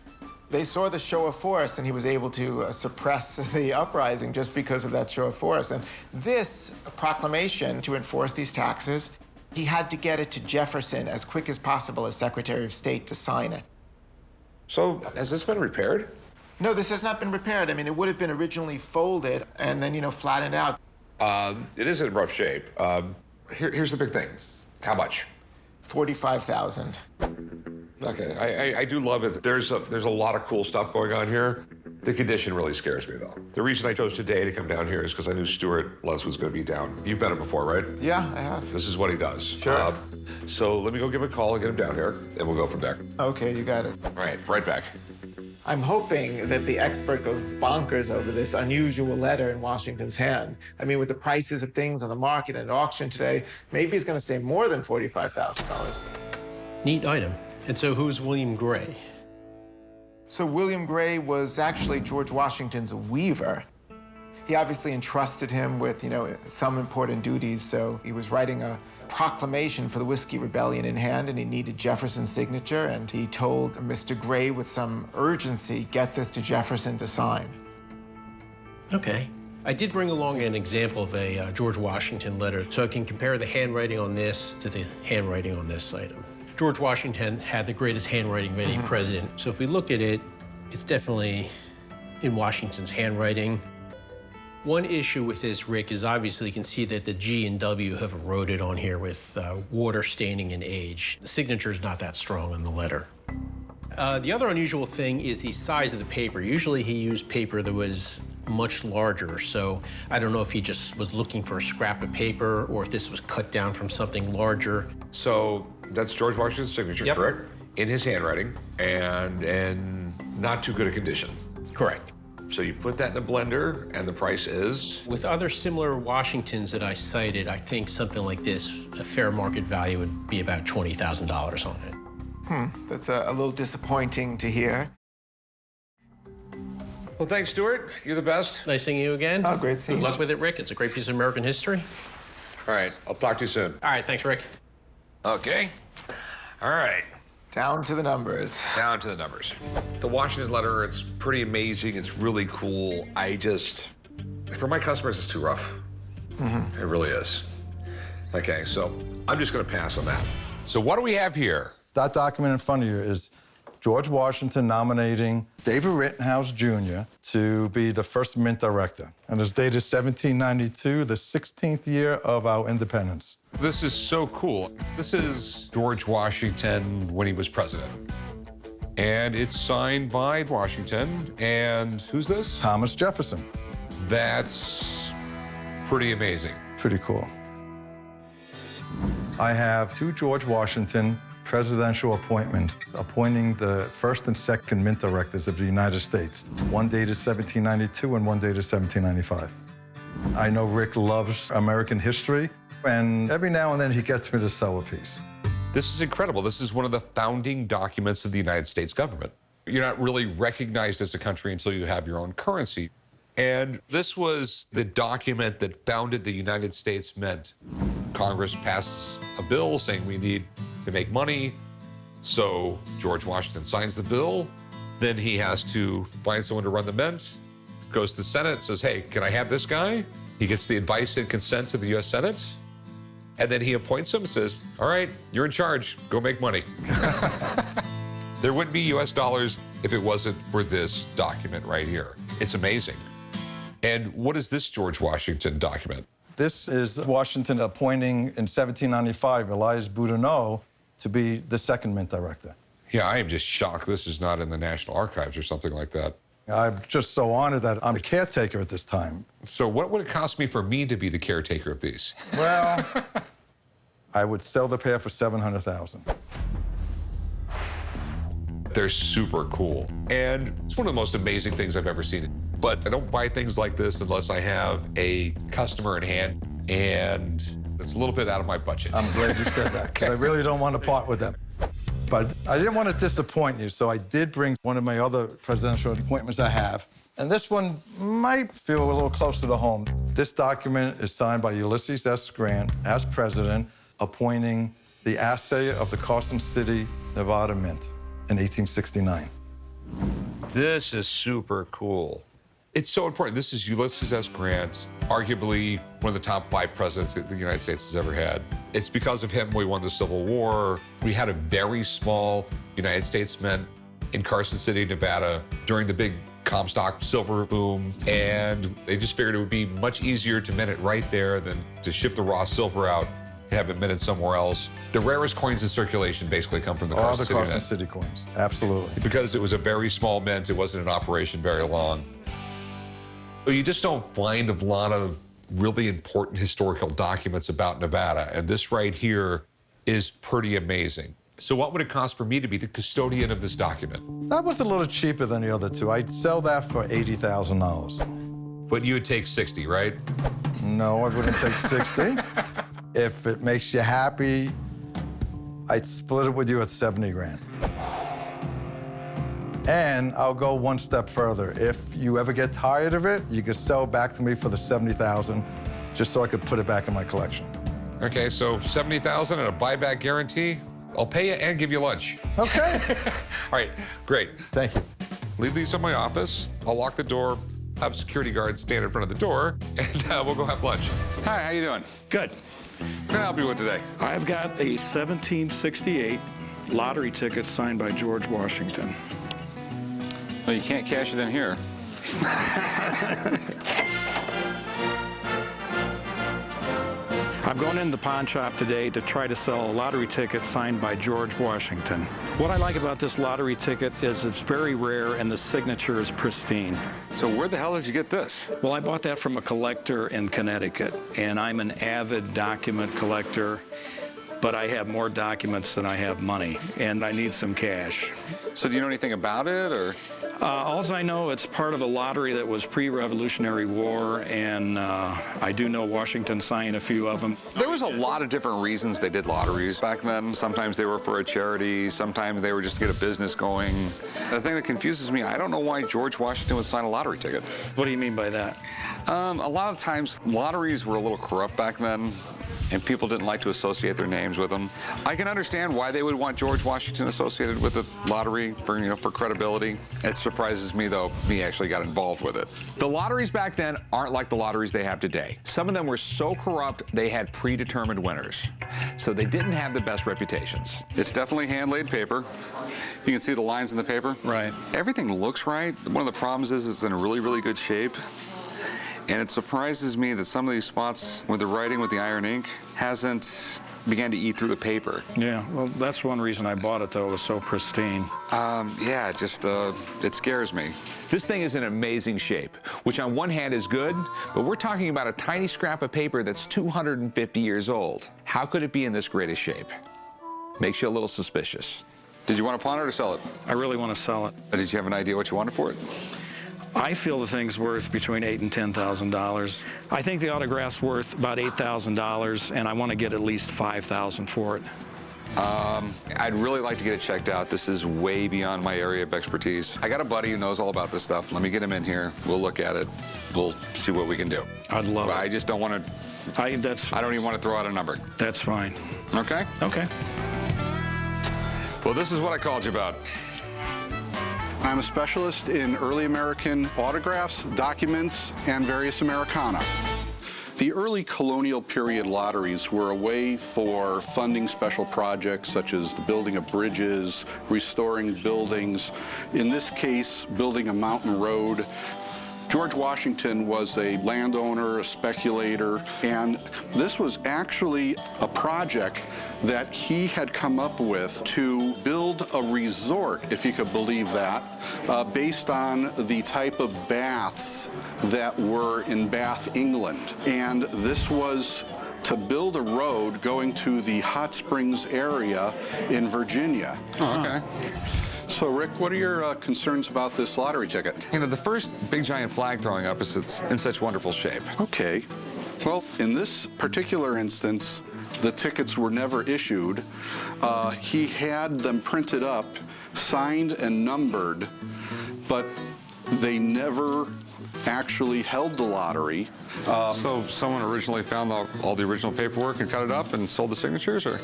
They saw the show of force, and he was able to suppress the uprising just because of that show of force. And this proclamation to enforce these taxes, he had to get it to Jefferson as quick as possible as Secretary of State to sign it. So has this been repaired? No, this has not been repaired. I mean, it would have been originally folded and then, flattened out. It is in rough shape. Here's the big thing. How much? $45,000. Okay, I do love it. There's a lot of cool stuff going on here. The condition really scares me, though. The reason I chose today to come down here is because I knew Stuart Les was going to be down. You've met him before, right? Yeah, I have. This is what he does. Sure. So let me go give him a call and get him down here, and we'll go from there. Okay, you got it. All right, right back. I'm hoping that the expert goes bonkers over this unusual letter in Washington's hand. I mean, with the prices of things on the market and at auction today, maybe he's going to save more than $45,000. Neat item. And so who's William Gray? So William Gray was actually George Washington's weaver. He obviously entrusted him with, some important duties, so he was writing a proclamation for the Whiskey Rebellion in hand, and he needed Jefferson's signature, and he told Mr. Gray with some urgency, get this to Jefferson to sign. Okay. I did bring along an example of a George Washington letter, so I can compare the handwriting on this to the handwriting on this item. George Washington had the greatest handwriting of any president, so if we look at it, it's definitely in Washington's handwriting. One issue with this, Rick, is obviously you can see that the G and W have eroded on here with water staining and age. The signature's not that strong on the letter. The other unusual thing is the size of the paper. Usually he used paper that was much larger, so I don't know if he just was looking for a scrap of paper or if this was cut down from something larger. So that's George Washington's signature, Yep. correct? In his handwriting, and in not too good a condition. Correct. So you put that in a blender, and the price is? With other similar Washingtons that I cited, I think something like this, a fair market value would be about $20,000 on it. That's a little disappointing to hear. Well, thanks, Stuart. You're the best. Nice seeing you again. Oh, great seeing Good you. luck with it, Rick. It's a great piece of American history. All right, I'll talk to you soon. All right, thanks, Rick. Okay. All right. Down to the numbers. Down to the numbers. The Washington letter, it's pretty amazing. It's really cool. For my customers, it's too rough. It really is. Okay, so I'm just going to pass on that. So what do we have here? That document in front of you is George Washington nominating David Rittenhouse Jr. to be the first mint director. And it's dated 1792, the 16th year of our independence. This is so cool. This is George Washington when he was president. And it's signed by Washington. And who's this? Thomas Jefferson. That's pretty amazing. Pretty cool. I have 2 George Washington presidential appointments appointing the first and second mint directors of the United States, one dated 1792 and one dated 1795. I know Rick loves American history, and every now and then he gets me to sell a piece. This is incredible. This is one of the founding documents of the United States government. You're not really recognized as a country until you have your own currency. And this was the document that founded the United States Mint. Congress passes a bill saying we need to make money. So George Washington signs the bill. Then he has to find someone to run the mint, goes to the Senate, says, hey, can I have this guy? He gets the advice and consent of the US Senate. And then he appoints him and says, all right, you're in charge, go make money. There wouldn't be US dollars if it wasn't for this document right here. It's amazing. And what is this George Washington document? This is Washington appointing in 1795 Elias Boudinot to be the second mint director. Yeah, I am just shocked this is not in the National Archives or something like that. I'm just so honored that I'm a caretaker at this time. So what would it cost me for me to be the caretaker of these? Well, I would sell the pair for $700,000. They're super cool. And it's one of the most amazing things I've ever seen. But I don't buy things like this unless I have a customer in hand, and it's a little bit out of my budget. I'm glad you said that, because I really don't want to part with them. But I didn't want to disappoint you, so I did bring one of my other presidential appointments I have. And this one might feel a little closer to home. This document is signed by Ulysses S. Grant as president, appointing the assayer of the Carson City, Nevada Mint in 1869. This is super cool. It's so important. This is Ulysses S. Grant, arguably one of the top 5 presidents that the United States has ever had. It's because of him we won the Civil War. We had a very small United States Mint in Carson City, Nevada during the big Comstock silver boom, and they just figured it would be much easier to mint it right there than to ship the raw silver out and have it minted somewhere else. The rarest coins in circulation basically come from the Carson City Carson Mint. City coins, absolutely. Because it was a very small mint, it wasn't in operation very long. But you just don't find a lot of really important historical documents about Nevada, and this right here is pretty amazing. So what would it cost for me to be the custodian of this document? That was a little cheaper than the other two. I'd sell that for $80,000. But you would take 60, right? No, I wouldn't take 60. If it makes you happy, I'd split it with you at 70 grand. And I'll go one step further. If you ever get tired of it, you could sell back to me for the $70,000, just so I could put it back in my collection. Okay, so $70,000 and a buyback guarantee. I'll pay you and give you lunch. Okay. All right, great. Thank you. Leave these in my office. I'll lock the door, have security guards stand in front of the door, and we'll go have lunch. Hi, how you doing? Good. What can I help you with today? I've got a 1768 lottery ticket signed by George Washington. Well, you can't cash it in here. I'm going in the pawn shop today to try to sell a lottery ticket signed by George Washington. What I like about this lottery ticket is it's very rare and the signature is pristine. So where the hell did you get this? Well, I bought that from a collector in Connecticut, and I'm an avid document collector, but I have more documents than I have money, and I need some cash. So do you know anything about it, or? All I know, it's part of a lottery that was pre-Revolutionary War, and I do know Washington signed a few of them. There was a lot of different reasons they did lotteries back then. Sometimes they were for a charity, sometimes they were just to get a business going. The thing that confuses me, I don't know why George Washington would sign a lottery ticket. What do you mean by that? A lot of times, lotteries were a little corrupt back then, and people didn't like to associate their names with them. I can understand why they would want George Washington associated with the lottery for credibility. It surprises me, though, he actually got involved with it. The lotteries back then aren't like the lotteries they have today. Some of them were so corrupt, they had predetermined winners. So they didn't have the best reputations. It's definitely hand-laid paper. You can see the lines in the paper. Right. Everything looks right. One of the problems is it's in really, really good shape. And it surprises me that some of these spots where the writing with the iron ink hasn't began to eat through the paper. Yeah, well, that's one reason I bought it, though. It was so pristine. Yeah, it scares me. This thing is in amazing shape, which on one hand is good, but we're talking about a tiny scrap of paper that's 250 years old. How could it be in this great a shape? Makes you a little suspicious. Did you want to pawn it or sell it? I really want to sell it. Did you have an idea what you wanted for it? I feel the thing's worth between $8,000 and $10,000. I think the autograph's worth about $8,000, and I want to get at least $5,000 for it. I'd really like to get it checked out. This is way beyond my area of expertise. I got a buddy who knows all about this stuff. Let me get him in here. We'll look at it. We'll see what we can do. I'd love it. I just don't want to. I don't even want to throw out a number. That's fine. Okay? Okay. Well, this is what I called you about. I'm a specialist in early American autographs, documents, and various Americana. The early colonial period lotteries were a way for funding special projects such as the building of bridges, restoring buildings, in this case, building a mountain road. George Washington was a landowner, a speculator, and this was actually a project that he had come up with to build a resort, if you could believe that, based on the type of baths that were in Bath, England. And this was to build a road going to the Hot Springs area in Virginia. Oh, okay. So, Rick, what are your concerns about this lottery ticket? You know, the first big giant flag throwing up is it's in such wonderful shape. Okay. Well, in this particular instance, the tickets were never issued. He had them printed up, signed and numbered, but they never actually held the lottery. So someone originally found all the original paperwork and cut it up and sold the signatures, or?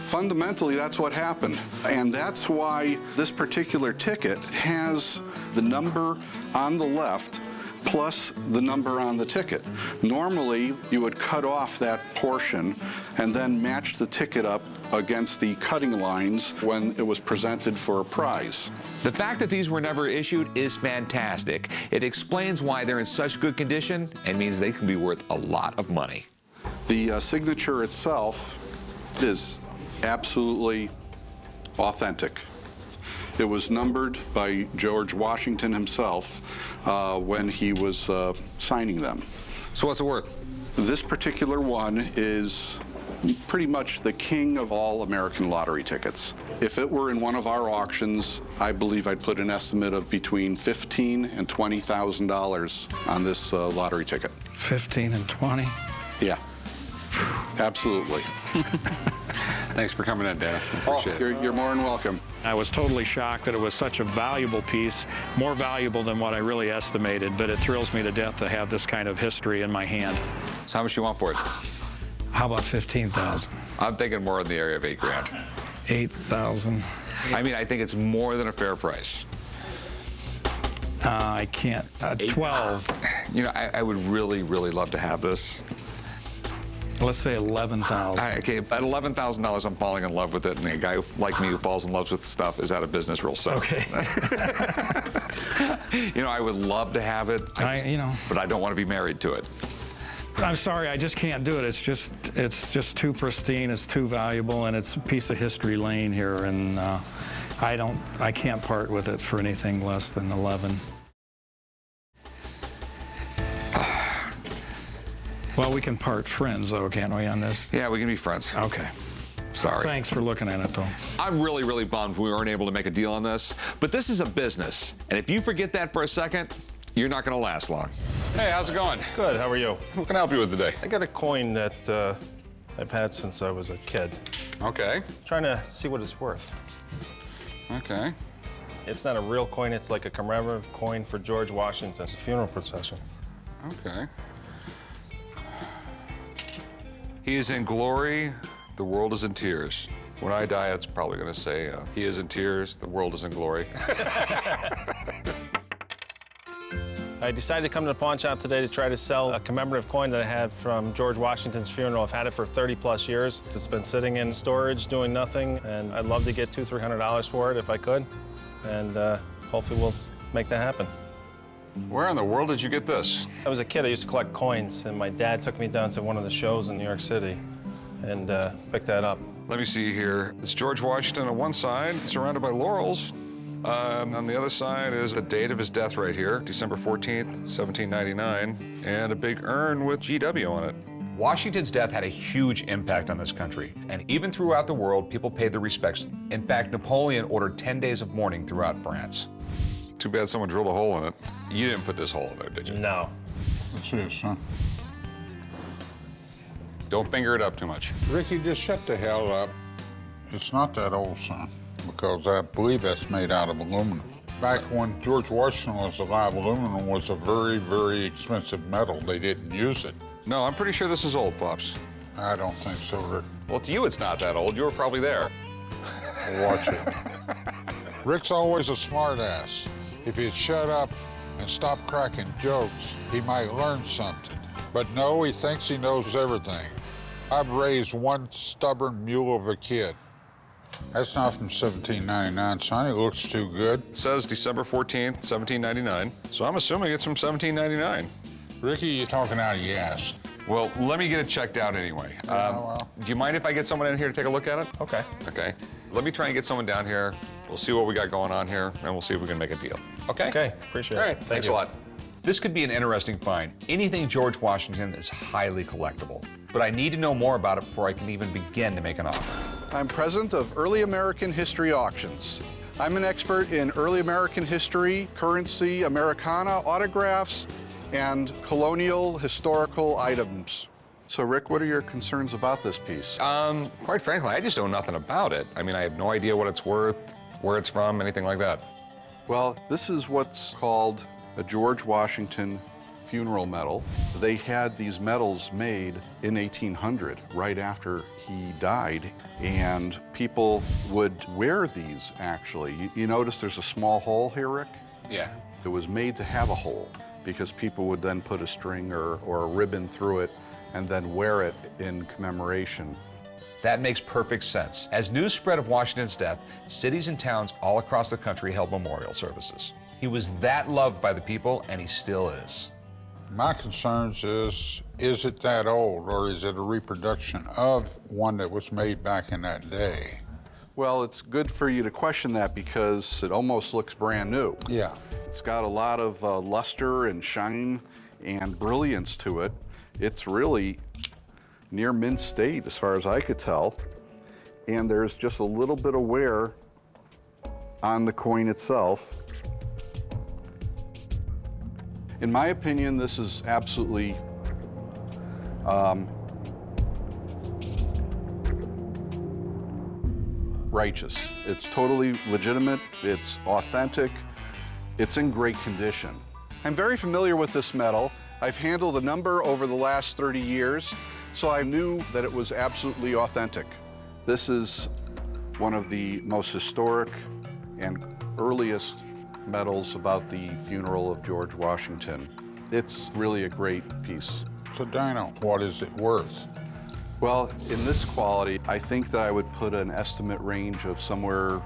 Fundamentally, that's what happened. And that's why this particular ticket has the number on the left plus the number on the ticket. Normally, you would cut off that portion and then match the ticket up against the cutting lines when it was presented for a prize. The fact that these were never issued is fantastic. It explains why they're in such good condition and means they can be worth a lot of money. The signature itself is absolutely authentic. It was numbered by George Washington himself when he was signing them. So what's it worth? This particular one is pretty much the king of all American lottery tickets. If it were in one of our auctions, I believe I'd put an estimate of between $15,000 and $20,000 on this lottery ticket. 15 and 20? Yeah, absolutely. Thanks for coming in, Dana. Appreciate it. You're more than welcome. I was totally shocked that it was such a valuable piece, more valuable than what I really estimated, but it thrills me to death to have this kind of history in my hand. So how much do you want for it? How about 15,000? I'm thinking more in the area of $8,000. 8,000. I mean, I think it's more than a fair price. I can't. 12. You know, I would really, really love to have this. Let's say 11,000. Okay, at $11,000, I'm falling in love with it, and a guy like me who falls in love with stuff is out of business real soon. Okay. You know, I would love to have it, but I don't want to be married to it. I'm sorry, I just can't do it. It's just too pristine, it's too valuable, and it's a piece of history lane here, and I can't part with it for anything less than 11. Well, we can part friends, though, can't we, on this? Yeah, we can be friends. Okay. Sorry. Thanks for looking at it, though. I'm really, really bummed we weren't able to make a deal on this, but this is a business, and if you forget that for a second, you're not going to last long. Hey, how's it going? Good, how are you? What can I help you with today? I got a coin that I've had since I was a kid. Okay. Trying to see what it's worth. Okay. It's not a real coin, it's like a commemorative coin for George Washington's funeral procession. Okay. He is in glory, the world is in tears. When I die, it's probably going to say, he is in tears, the world is in glory. I decided to come to the pawn shop today to try to sell a commemorative coin that I had from George Washington's funeral. I've had it for 30+ years. It's been sitting in storage doing nothing, and I'd love to get $200-300 for it if I could, and hopefully we'll make that happen. Where in the world did you get this? I was a kid, I used to collect coins, and my dad took me down to one of the shows in New York City, and picked that up. Let me see here. It's George Washington on one side, surrounded by laurels. On the other side is the date of his death right here, December 14th, 1799, and a big urn with GW on it. Washington's death had a huge impact on this country, and even throughout the world, people paid their respects. In fact, Napoleon ordered 10 days of mourning throughout France. Too bad someone drilled a hole in it. You didn't put this hole in there, did you? No. What's this, huh? Don't finger it up too much. Ricky, just shut the hell up. It's not that old, son, because I believe that's made out of aluminum. Back when George Washington was alive, aluminum was a very, very expensive metal. They didn't use it. No, I'm pretty sure this is old, Pops. I don't think so, Rick. Well, to you, it's not that old. You were probably there. Watch it. Rick's always a smart ass. If he'd shut up and stop cracking jokes, he might learn something. But no, he thinks he knows everything. I've raised one stubborn mule of a kid. That's not from 1799, son. It looks too good. It says December 14th, 1799, so I'm assuming it's from 1799. Ricky, you're talking out of your ass. Well, let me get it checked out anyway. Do you mind if I get someone in here to take a look at it? Okay. Okay. Let me try and get someone down here. We'll see what we got going on here, and we'll see if we can make a deal. Okay? Okay, appreciate it. All right, thanks a lot. This could be an interesting find. Anything George Washington is highly collectible, but I need to know more about it before I can even begin to make an offer. I'm president of Early American History Auctions. I'm an expert in early American history, currency, Americana, autographs, and colonial historical items. So, Rick, what are your concerns about this piece? Quite frankly, I just know nothing about it. I mean, I have no idea what it's worth, where it's from, anything like that. Well, this is what's called a George Washington funeral medal. They had these medals made in 1800, right after he died, and people would wear these, actually. You notice there's a small hole here, Rick? Yeah. It was made to have a hole because people would then put a string or a ribbon through it and then wear it in commemoration. That makes perfect sense. As news spread of Washington's death, cities and towns all across the country held memorial services. He was that loved by the people, and he still is. My concerns is it that old, or is it a reproduction of one that was made back in that day? Well, it's good for you to question that because it almost looks brand new. Yeah. It's got a lot of luster and shine and brilliance to it. It's really near mint state as far as I could tell. And there's just a little bit of wear on the coin itself. In my opinion, this is absolutely righteous. It's totally legitimate, it's authentic, it's in great condition. I'm very familiar with this metal. I've handled a number over the last 30 years, so I knew that it was absolutely authentic. This is one of the most historic and earliest medals about the funeral of George Washington. It's really a great piece. So, Dino, what is it worth? Well, in this quality, I think that I would put an estimate range of somewhere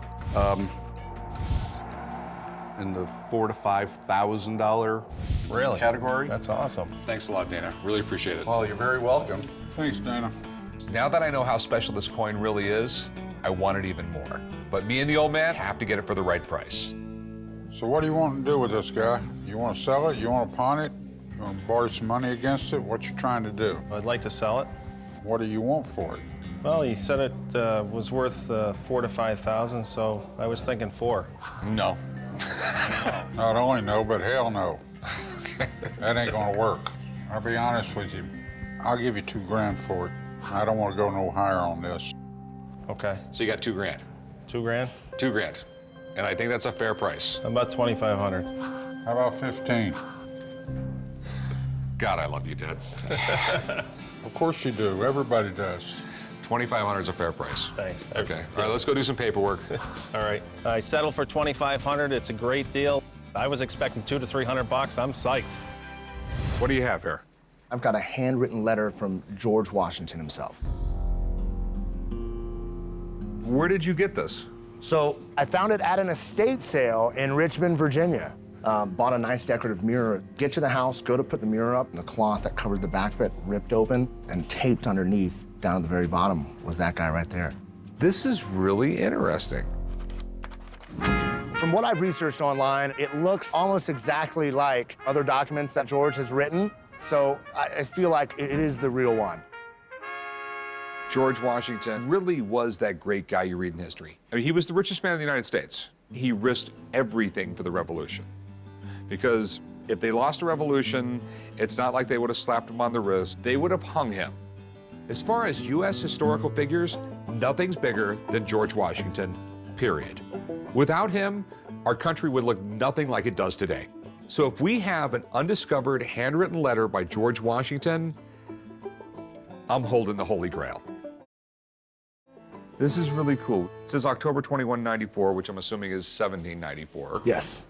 in the $4,000 to $5,000 category. That's awesome. Thanks a lot, Dana. Really appreciate it. Well, you're very welcome. Thanks, Dana. Now that I know how special this coin really is, I want it even more. But me and the old man have to get it for the right price. So what do you want to do with this guy? You want to sell it? You want to pawn it? You want to borrow some money against it? What you trying to do? I'd like to sell it. What do you want for it? Well, he said it was worth $4,000 to $5,000, so I was thinking $4,000. No. Not only no, but hell no. That ain't gonna work. I'll be honest with you. I'll give you $2,000 for it. I don't want to go no higher on this. Okay. So you got $2,000. $2,000? $2,000. And I think that's a fair price. About $2,500. How about 15? God, I love you, Dad. Of course you do. Everybody does. $2,500 is a fair price. Thanks. Okay. All right, let's go do some paperwork. All right. I settled for $2,500. It's a great deal. I was expecting $200 to $300. I'm psyched. What do you have here? I've got a handwritten letter from George Washington himself. Where did you get this? So I found it at an estate sale in Richmond, Virginia. bought a nice decorative mirror. Get to the house, go to put the mirror up, and the cloth that covered the back of it ripped open, and taped underneath, down at the very bottom, was that guy right there. This is really interesting. From what I've researched online, it looks almost exactly like other documents that George has written, so I feel like it is the real one. George Washington really was that great guy you read in history. I mean, he was the richest man in the United States. He risked everything for the revolution. Because if they lost a revolution, it's not like they would have slapped him on the wrist. They would have hung him. As far as U.S. historical figures, nothing's bigger than George Washington, period. Without him, our country would look nothing like it does today. So if we have an undiscovered handwritten letter by George Washington, I'm holding the Holy Grail. This is really cool. It says October 21, 94, which I'm assuming is 1794. Yes.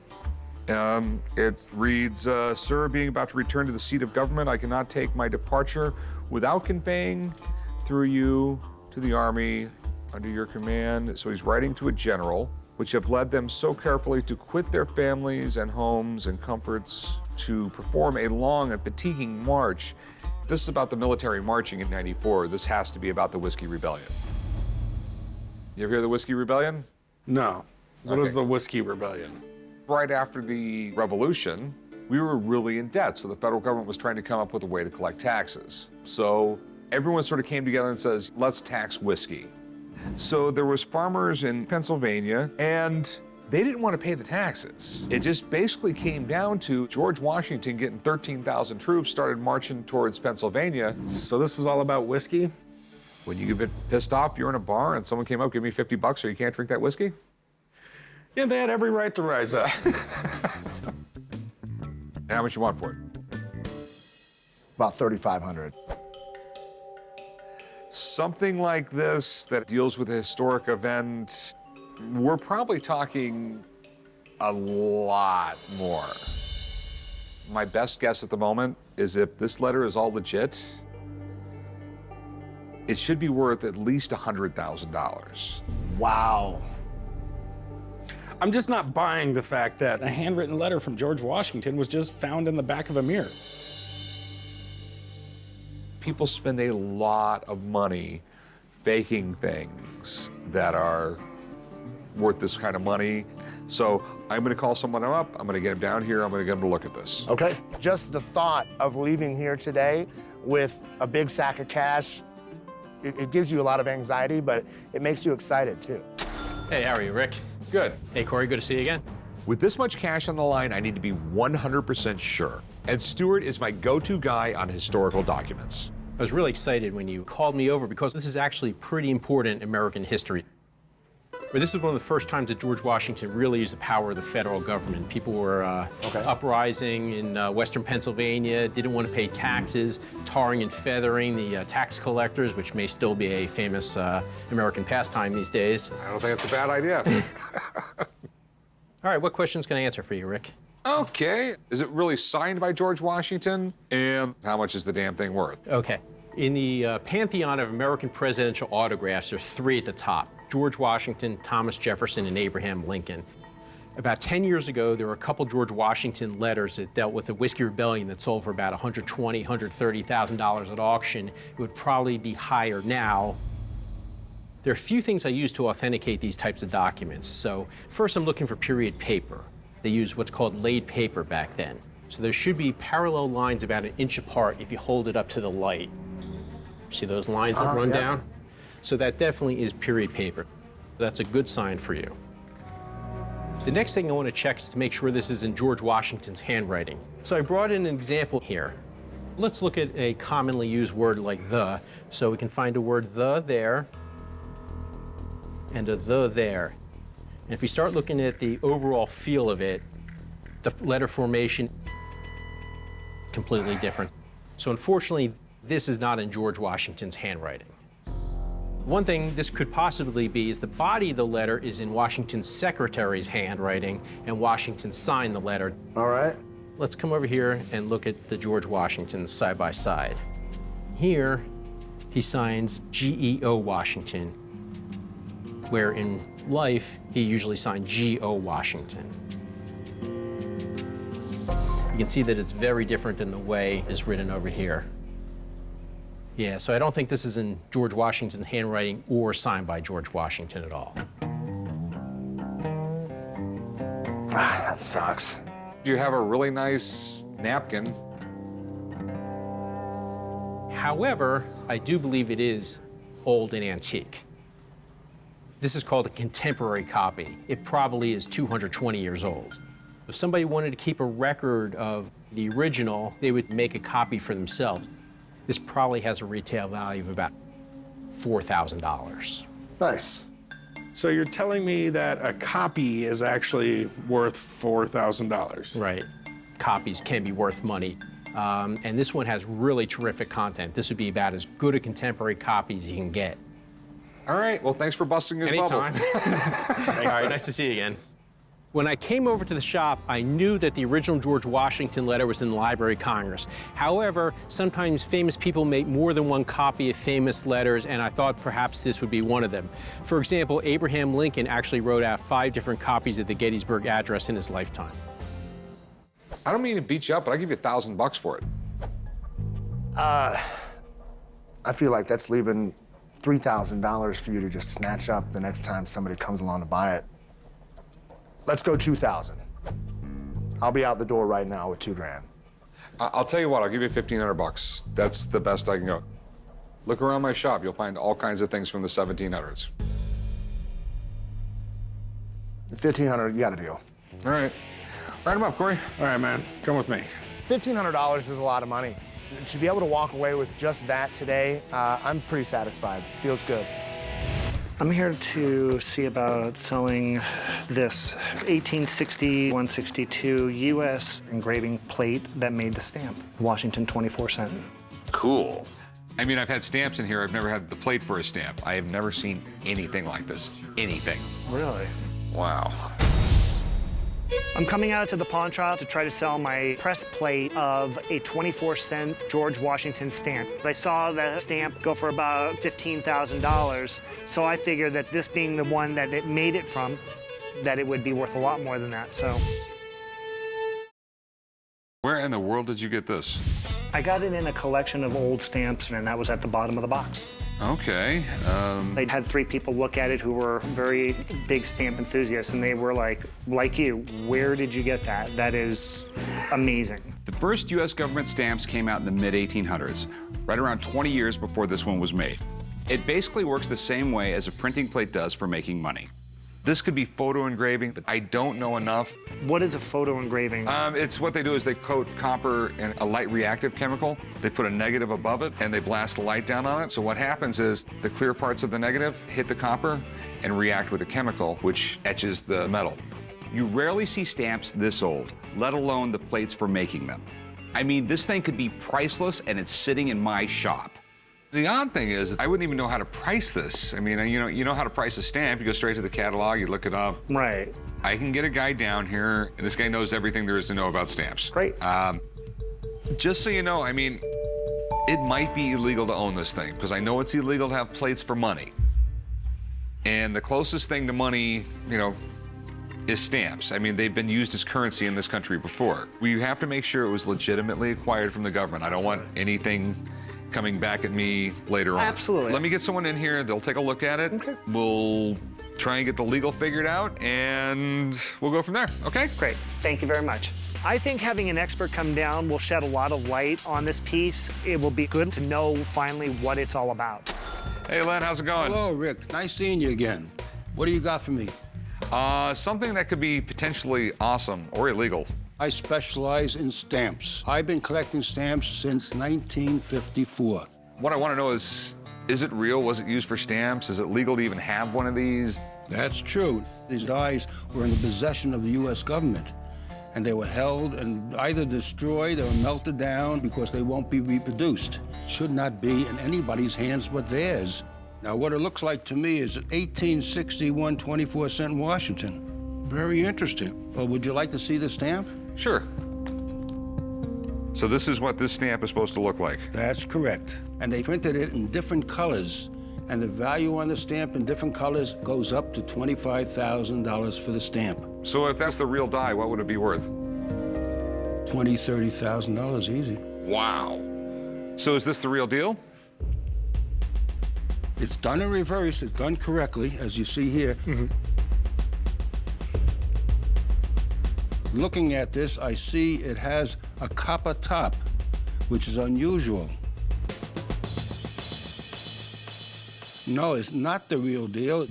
It reads, Sir, being about to return to the seat of government, I cannot take my departure without conveying through you to the army under your command. So he's writing to a general, which have led them so carefully to quit their families and homes and comforts to perform a long and fatiguing march. This is about the military marching in 94. This has to be about the Whiskey Rebellion. You ever hear the Whiskey Rebellion? No. What Okay. is the Whiskey Rebellion? Right after the revolution, we were really in debt, so the federal government was trying to come up with a way to collect taxes. So everyone sort of came together and says, let's tax whiskey. So there was farmers in Pennsylvania, and they didn't want to pay the taxes. It just basically came down to George Washington getting 13,000 troops, started marching towards Pennsylvania. So this was all about whiskey? When you get a bit pissed off, you're in a bar and someone came up, give me $50 so you can't drink that whiskey? Yeah, they had every right to rise up. How much you want for it? About $3,500. Something like this that deals with a historic event, we're probably talking a lot more. My best guess at the moment is if this letter is all legit, it should be worth at least $100,000. Wow. I'm just not buying the fact that a handwritten letter from George Washington was just found in the back of a mirror. People spend a lot of money faking things that are worth this kind of money. So I'm gonna call someone up, I'm gonna get him down here, I'm gonna get him to look at this. Okay. Just the thought of leaving here today with a big sack of cash, it gives you a lot of anxiety, but it makes you excited too. Hey, how are you, Rick? Good. Hey, Corey, good to see you again. With this much cash on the line, I need to be 100% sure. And Stuart is my go-to guy on historical documents. I was really excited when you called me over because this is actually pretty important American history. But this is one of the first times that George Washington really used the power of the federal government. People were uprising in western Pennsylvania, didn't want to pay taxes, tarring and feathering the tax collectors, which may still be a famous American pastime these days. I don't think it's a bad idea. All right, what questions can I answer for you, Rick? Okay. Is it really signed by George Washington? And how much is the damn thing worth? Okay. In the pantheon of American presidential autographs, there's three at the top: George Washington, Thomas Jefferson, and Abraham Lincoln. About 10 years ago, there were a couple George Washington letters that dealt with the Whiskey Rebellion that sold for about $120,000, $130,000 at auction. It would probably be higher now. There are a few things I use to authenticate these types of documents. So first, I'm looking for period paper. They used what's called laid paper back then. So there should be parallel lines about an inch apart if you hold it up to the light. See those lines that run down? So that definitely is period paper. That's a good sign for you. The next thing I want to check is to make sure this is in George Washington's handwriting. So I brought in an example here. Let's look at a commonly used word like the. So we can find a word the there and a the there. And if we start looking at the overall feel of it, the letter formation, completely different. So unfortunately, this is not in George Washington's handwriting. One thing this could possibly be is the body of the letter is in Washington's secretary's handwriting, and Washington signed the letter. All right. Let's come over here and look at the George Washington side by side. Here, he signs G.E.O. Washington, where in life, he usually signed G.O. Washington. You can see that it's very different than the way it's written over here. Yeah, so I don't think this is in George Washington's handwriting or signed by George Washington at all. Ah, that sucks. You have a really nice napkin. However, I do believe it is old and antique. This is called a contemporary copy. It probably is 220 years old. If somebody wanted to keep a record of the original, they would make a copy for themselves. This probably has a retail value of about $4,000. Nice. So you're telling me that a copy is actually worth $4,000? Right. Copies can be worth money. And this one has really terrific content. This would be about as good a contemporary copy as you can get. All right, well, thanks for busting his bubble. Anytime. All right, nice to see you again. When I came over to the shop, I knew that the original George Washington letter was in the Library of Congress. However, sometimes famous people make more than one copy of famous letters, and I thought perhaps this would be one of them. For example, Abraham Lincoln actually wrote out 5 different copies of the Gettysburg Address in his lifetime. I don't mean to beat you up, but I'll give you $1,000 for it. I feel like that's leaving $3,000 for you to just snatch up the next time somebody comes along to buy it. Let's go 2,000. I'll be out the door right now with $2 grand. I'll tell you what, I'll give you $1,500. That's the best I can go. Look around my shop, you'll find all kinds of things from the 1700s. $1,500, you got a deal. All right. Write them up, Corey. All right, man, come with me. $1,500 is a lot of money. To be able to walk away with just that today, I'm pretty satisfied. Feels good. I'm here to see about selling this 1860-162 U.S. engraving plate that made the stamp, Washington 24-cent. Cool. I mean, I've had stamps in here. I've never had the plate for a stamp. I have never seen anything like this. Anything. Really? Wow. I'm coming out to the pawn shop to try to sell my press plate of a 24-cent George Washington stamp. I saw that stamp go for about $15,000, so I figured that this being the one that it made it from, that it would be worth a lot more than that, so. Where in the world did you get this? I got it in a collection of old stamps, and that was at the bottom of the box. Okay. I had 3 people look at it who were very big stamp enthusiasts, and they were like you, where did you get that? That is amazing. The first U.S. government stamps came out in the mid-1800s, right around 20 years before this one was made. It basically works the same way as a printing plate does for making money. This could be photo engraving, but I don't know enough. What is a photo engraving? It's what they do is they coat copper in a light reactive chemical. They put a negative above it, and they blast the light down on it. So what happens is the clear parts of the negative hit the copper and react with the chemical, which etches the metal. You rarely see stamps this old, let alone the plates for making them. I mean, this thing could be priceless, and it's sitting in my shop. The odd thing is, I wouldn't even know how to price this. I mean, you know how to price a stamp. You go straight to the catalog, you look it up. Right. I can get a guy down here, and this guy knows everything there is to know about stamps. Great. Just so you know, I mean, it might be illegal to own this thing, because I know it's illegal to have plates for money. And the closest thing to money, you know, is stamps. I mean, they've been used as currency in this country before. We have to make sure it was legitimately acquired from the government. I don't want anything coming back at me later on. Absolutely. Let me get someone in here, they'll take a look at it. Okay. We'll try and get the legal figured out, and we'll go from there, okay? Great, thank you very much. I think having an expert come down will shed a lot of light on this piece. It will be good to know finally what it's all about. Hey, Len, how's it going? Hello, Rick. Nice seeing you again. What do you got for me? Something that could be potentially awesome or illegal. I specialize in stamps. I've been collecting stamps since 1954. What I want to know is it real? Was it used for stamps? Is it legal to even have one of these? That's true. These dies were in the possession of the U.S. government, and they were held and either destroyed or melted down because they won't be reproduced. Should not be in anybody's hands but theirs. Now, what it looks like to me is an 1861 24-cent Washington. Very interesting. Well, would you like to see the stamp? Sure. So this is what this stamp is supposed to look like? That's correct. And they printed it in different colors. And the value on the stamp in different colors goes up to $25,000 for the stamp. So if that's the real die, what would it be worth? $20,000, $30,000 easy. Wow. So is this the real deal? It's done in reverse. It's done correctly, as you see here. Looking at this, I see it has a copper top, which is unusual. No, it's not the real deal,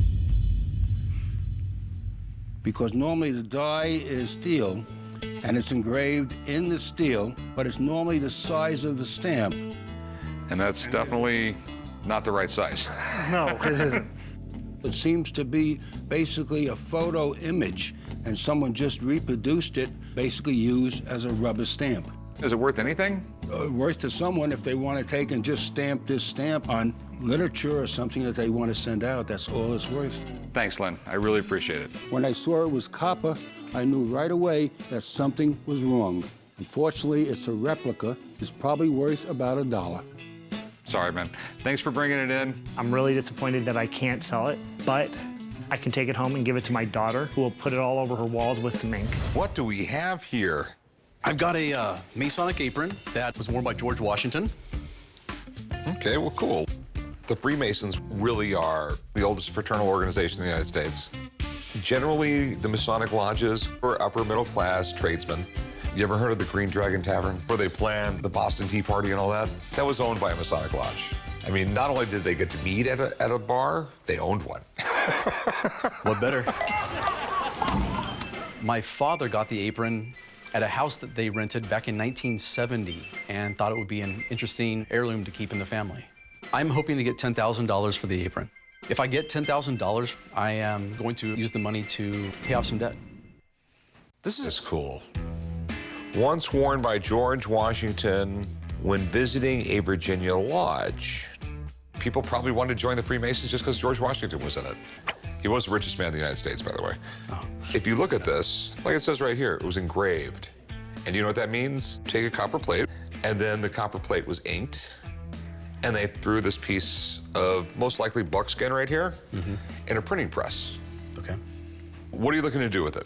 because normally the die is steel, and it's engraved in the steel, but it's normally the size of the stamp. And that's definitely not the right size. No, it isn't. It seems to be basically a photo image, and someone just reproduced it, basically used as a rubber stamp. Is it worth anything? Worth to someone if they want to take and just stamp this stamp on literature or something that they want to send out. That's all it's worth. Thanks, Len. I really appreciate it. When I saw it was copper, I knew right away that something was wrong. Unfortunately, it's a replica. It's probably worth about $1. Sorry, man. Thanks for bringing it in. I'm really disappointed that I can't sell it, but I can take it home and give it to my daughter, who will put it all over her walls with some ink. What do we have here? I've got a Masonic apron that was worn by George Washington. Okay, well, cool. The Freemasons really are the oldest fraternal organization in the United States. Generally, the Masonic lodges were upper middle class tradesmen. You ever heard of the Green Dragon Tavern, where they planned the Boston Tea Party and all that? That was owned by a Masonic lodge. I mean, not only did they get to meet at a bar, they owned one. What better? My father got the apron at a house that they rented back in 1970 and thought it would be an interesting heirloom to keep in the family. I'm hoping to get $10,000 for the apron. If I get $10,000, I am going to use the money to pay off some debt. This is cool. Once worn by George Washington when visiting a Virginia lodge. People probably wanted to join the Freemasons just because George Washington was in it. He was the richest man in the United States, by the way. Oh. If you look at this, like it says right here, it was engraved. And you know what that means? Take a copper plate, and then the copper plate was inked, and they threw this piece of most likely buckskin right here in a printing press. Okay. What are you looking to do with it?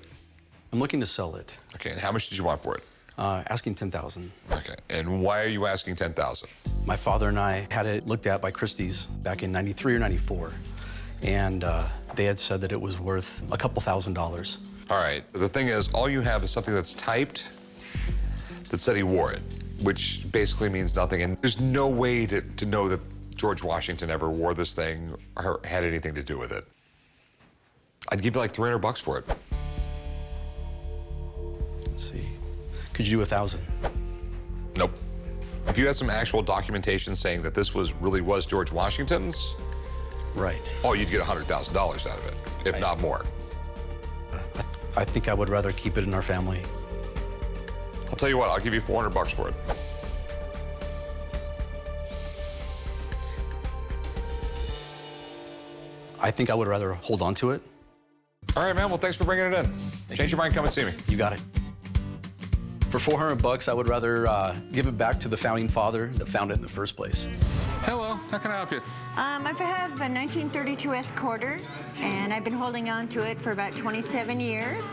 I'm looking to sell it. Okay, and how much did you want for it? Asking $10,000. Okay, and why are you asking $10,000? My father and I had it looked at by Christie's back in '93 or '94, and they had said that it was worth a couple $1,000s. All right, the thing is, all you have is something that's typed that said he wore it, which basically means nothing, and there's no way to know that George Washington ever wore this thing or had anything to do with it. I'd give you like $300 for it. Let's see. Could you do 1,000? Nope. If you had some actual documentation saying that this really was George Washington's, right? Oh, you'd get $100,000 out of it, if not more. I think I would rather keep it in our family. I'll tell you what, I'll give you $400 for it. I think I would rather hold on to it. All right, man. Well, thanks for bringing it in. Change your mind, come and see me. You got it. For $400, I would rather give it back to the founding father that found it in the first place. Hello, how can I help you? I have a 1932 S quarter, and I've been holding on to it for about 27 years.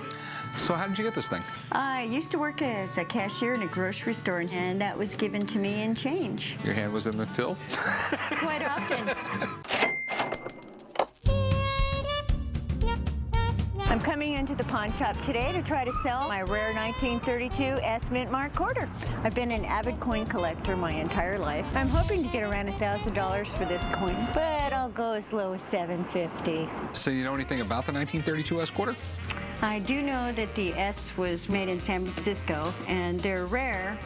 So how did you get this thing? I used to work as a cashier in a grocery store, and that was given to me in change. Your hand was in the till? Quite often. I'm coming into the pawn shop today to try to sell my rare 1932 S Mint Mark quarter. I've been an avid coin collector my entire life. I'm hoping to get around $1,000 for this coin, but I'll go as low as $750. So you know anything about the 1932 S quarter? I do know that the S was made in San Francisco, and they're rare.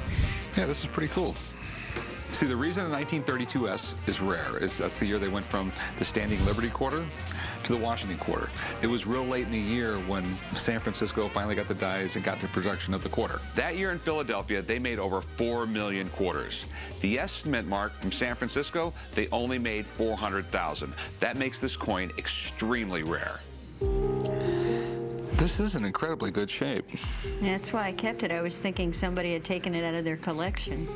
Yeah, this is pretty cool. See, the reason the 1932 S is rare is that's the year they went from the Standing Liberty quarter to the Washington quarter. It was real late in the year when San Francisco finally got the dies and got to production of the quarter. That year in Philadelphia, they made over 4 million quarters. The S Mint Mark from San Francisco, they only made 400,000. That makes this coin extremely rare. This is in incredibly good shape. That's why I kept it. I was thinking somebody had taken it out of their collection.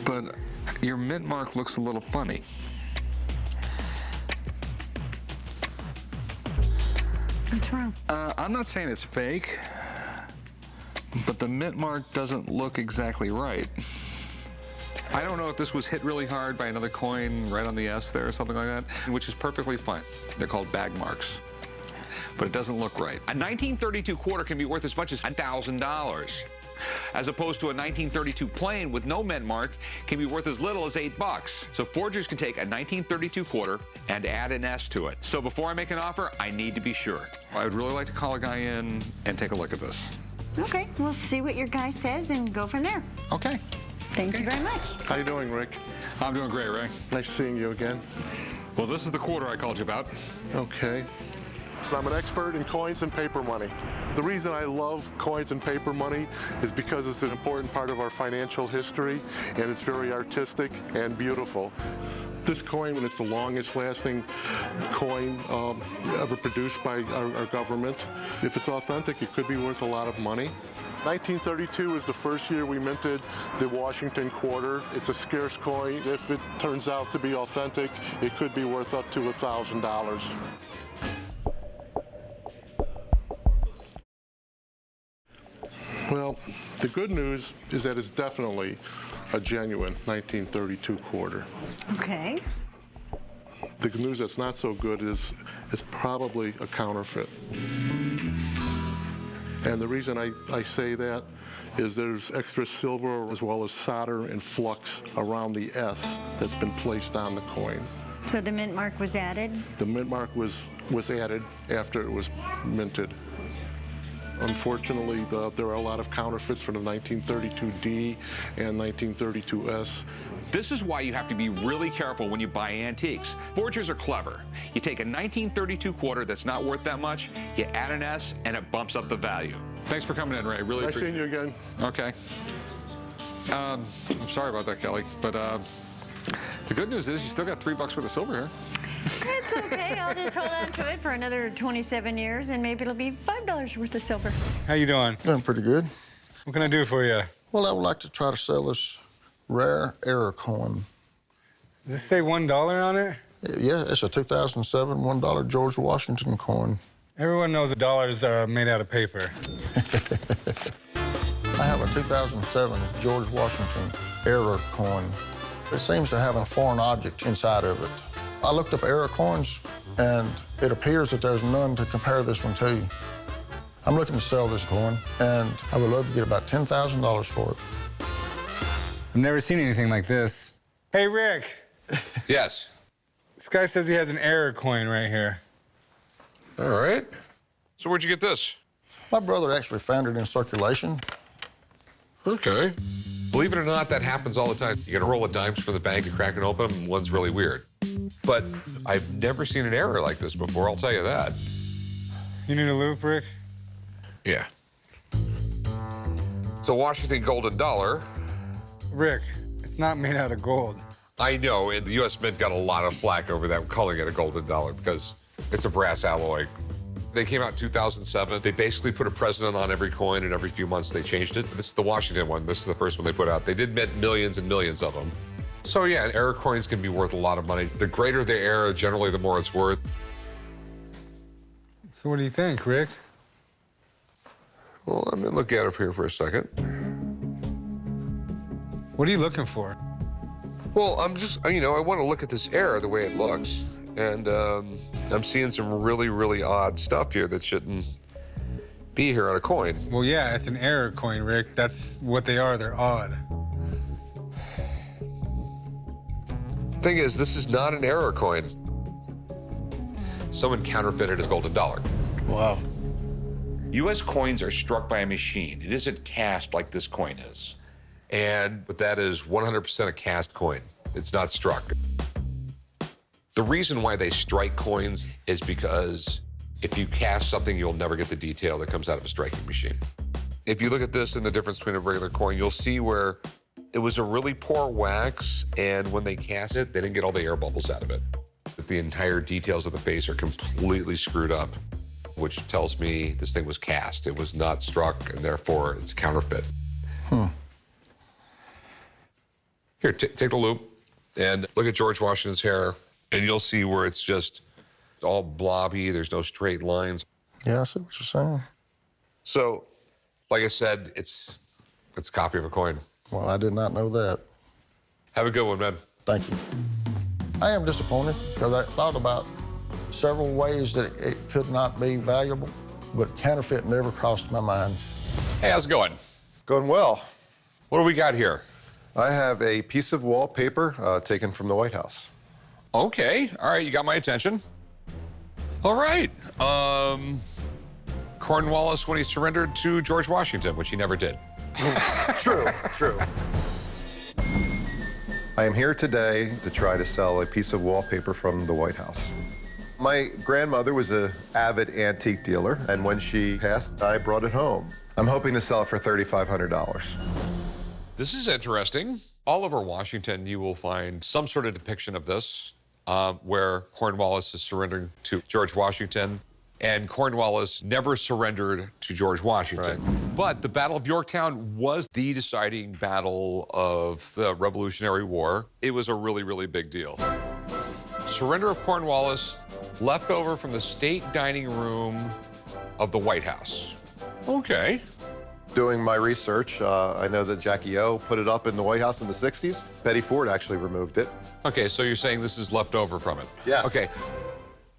But your mint mark looks a little funny. What's wrong? I'm not saying it's fake, but the mint mark doesn't look exactly right. I don't know if this was hit really hard by another coin right on the S there or something like that, which is perfectly fine. They're called bag marks. But it doesn't look right. A 1932 quarter can be worth as much as $1,000, as opposed to a 1932 plain with no mint mark can be worth as little as $8. So forgers can take a 1932 quarter and add an S to it. So before I make an offer, I need to be sure. I would really like to call a guy in and take a look at this. Okay, we'll see what your guy says and go from there. Okay. Thank you very much. How you doing, Rick? I'm doing great, Ray. Nice seeing you again. Well, this is the quarter I called you about. Okay. I'm an expert in coins and paper money. The reason I love coins and paper money is because it's an important part of our financial history, and it's very artistic and beautiful. This coin, when it's the longest lasting coin ever produced by our government, if it's authentic, it could be worth a lot of money. 1932 is the first year we minted the Washington quarter. It's a scarce coin. If it turns out to be authentic, it could be worth up to $1,000. Well, the good news is that it's definitely a genuine 1932 quarter. Okay. The news that's not so good is it's probably a counterfeit. And the reason I say that is there's extra silver as well as solder and flux around the S that's been placed on the coin. So the mint mark was added? The mint mark was added after it was minted. Unfortunately, there are a lot of counterfeits for the 1932D and 1932S. This is why you have to be really careful when you buy antiques. Forgers are clever. You take a 1932 quarter that's not worth that much, you add an S, and it bumps up the value. Thanks for coming in, Ray. Really Nice seeing you again. Okay. I'm sorry about that, Kelly, but the good news is you still got $3 worth of silver here. It's okay. I'll just hold on to it for another 27 years, and maybe it'll be $5 worth of silver. How you doing? Doing pretty good. What can I do for you? Well, I would like to try to sell this rare error coin. Does this say $1 on it? Yeah, it's a 2007 $1 George Washington coin. Everyone knows a dollar is made out of paper. I have a 2007 George Washington error coin. It seems to have a foreign object inside of it. I looked up error coins, and it appears that there's none to compare this one to. I'm looking to sell this coin, and I would love to get about $10,000 for it. I've never seen anything like this. Hey, Rick. Yes? This guy says he has an error coin right here. All right. So where'd you get this? My brother actually found it in circulation. Okay. Believe it or not, that happens all the time. You get a roll of dimes from the bank, you crack and open them, and one's really weird. But I've never seen an error like this before, I'll tell you that. You need a loop, Rick? Yeah. It's a Washington golden dollar. Rick, it's not made out of gold. I know, and the U.S. Mint got a lot of flack over that, calling it a golden dollar because it's a brass alloy. They came out in 2007. They basically put a president on every coin, and every few months they changed it. This is the Washington one. This is the first one they put out. They did mint millions and millions of them. So yeah, error coins can be worth a lot of money. The greater the error, generally the more it's worth. So what do you think, Rick? Well, let me look at it here for a second. What are you looking for? Well, I'm just, I want to look at this error, the way it looks. And I'm seeing some really, really odd stuff here that shouldn't be here on a coin. Well, yeah, it's an error coin, Rick. That's what they are. They're odd. Thing is, this is not an error coin. Someone counterfeited his golden dollar. Wow. U.S. coins are struck by a machine. It isn't cast like this coin is. But that is 100% a cast coin. It's not struck. The reason why they strike coins is because if you cast something, you'll never get the detail that comes out of a striking machine. If you look at this and the difference between a regular coin, you'll see where it was a really poor wax, and when they cast it, they didn't get all the air bubbles out of it. The entire details of the face are completely screwed up, which tells me this thing was cast. It was not struck, and therefore it's counterfeit. Here, take the loop and look at George Washington's hair, and you'll see where it's just all blobby. There's no straight lines. Yeah, I see what you're saying. So Like I said, it's a copy of a coin. Well, I did not know that. Have a good one, man. Thank you. I am disappointed because I thought about several ways that it could not be valuable, but counterfeit never crossed my mind. Hey, how's it going? Going well. What do we got here? I have a piece of wallpaper taken from the White House. Okay, all right, you got my attention. All right, Cornwallis when he surrendered to George Washington, which he never did. True. I am here today to try to sell a piece of wallpaper from the White House. My grandmother was an avid antique dealer, and when she passed, I brought it home. I'm hoping to sell it for $3,500. This is interesting. All over Washington, you will find some sort of depiction of this, where Cornwallis is surrendering to George Washington, and Cornwallis never surrendered to George Washington. Right. But the Battle of Yorktown was the deciding battle of the Revolutionary War. It was a really, really big deal. Surrender of Cornwallis, left over from the state dining room of the White House. Okay. Doing my research, I know that Jackie O put it up in the White House in the 60s. Betty Ford actually removed it. Okay, so you're saying this is left over from it? Yes. Okay.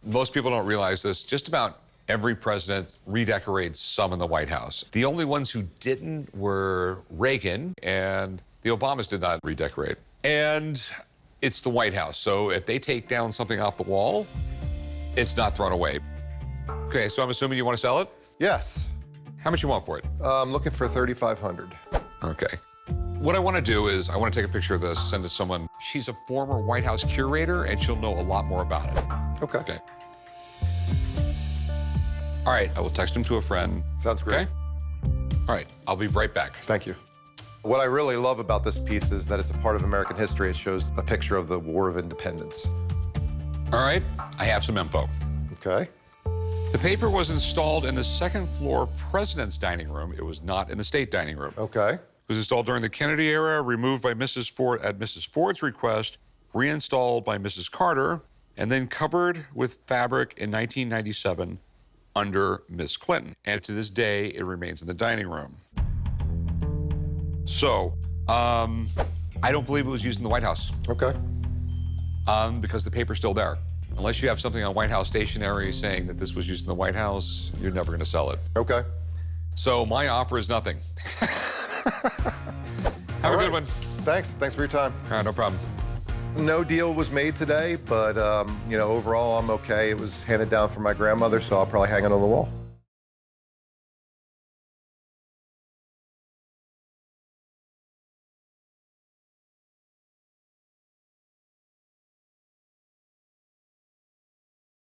Most people don't realize this. Just about every president redecorates some in the White House. The only ones who didn't were Reagan, and the Obamas did not redecorate. And it's the White House, so if they take down something off the wall, it's not thrown away. Okay, so I'm assuming you want to sell it? Yes. How much you want for it? I'm looking for $3,500. Okay. What I want to do is I want to take a picture of this, send it to someone. She's a former White House curator, and she'll know a lot more about it. Okay. All right, I will text him to a friend. Sounds great. Okay? All right, I'll be right back. Thank you. What I really love about this piece is that it's a part of American history. It shows a picture of the War of Independence. All right, I have some info. Okay. The paper was installed in the second floor president's dining room. It was not in the state dining room. Okay. It was installed during the Kennedy era, removed by Mrs. Ford at Mrs. Ford's request, reinstalled by Mrs. Carter, and then covered with fabric in 1997 under Miss Clinton. And to this day, it remains in the dining room. So, I don't believe it was used in the White House. Okay. Because the paper's still there. Unless you have something on White House stationery saying that this was used in the White House, you're never gonna sell it. Okay. So my offer is nothing. Have a good one. Thanks for your time. All right, no problem. No deal was made today, but overall I'm okay. It was handed down from my grandmother, so I'll probably hang it on the wall.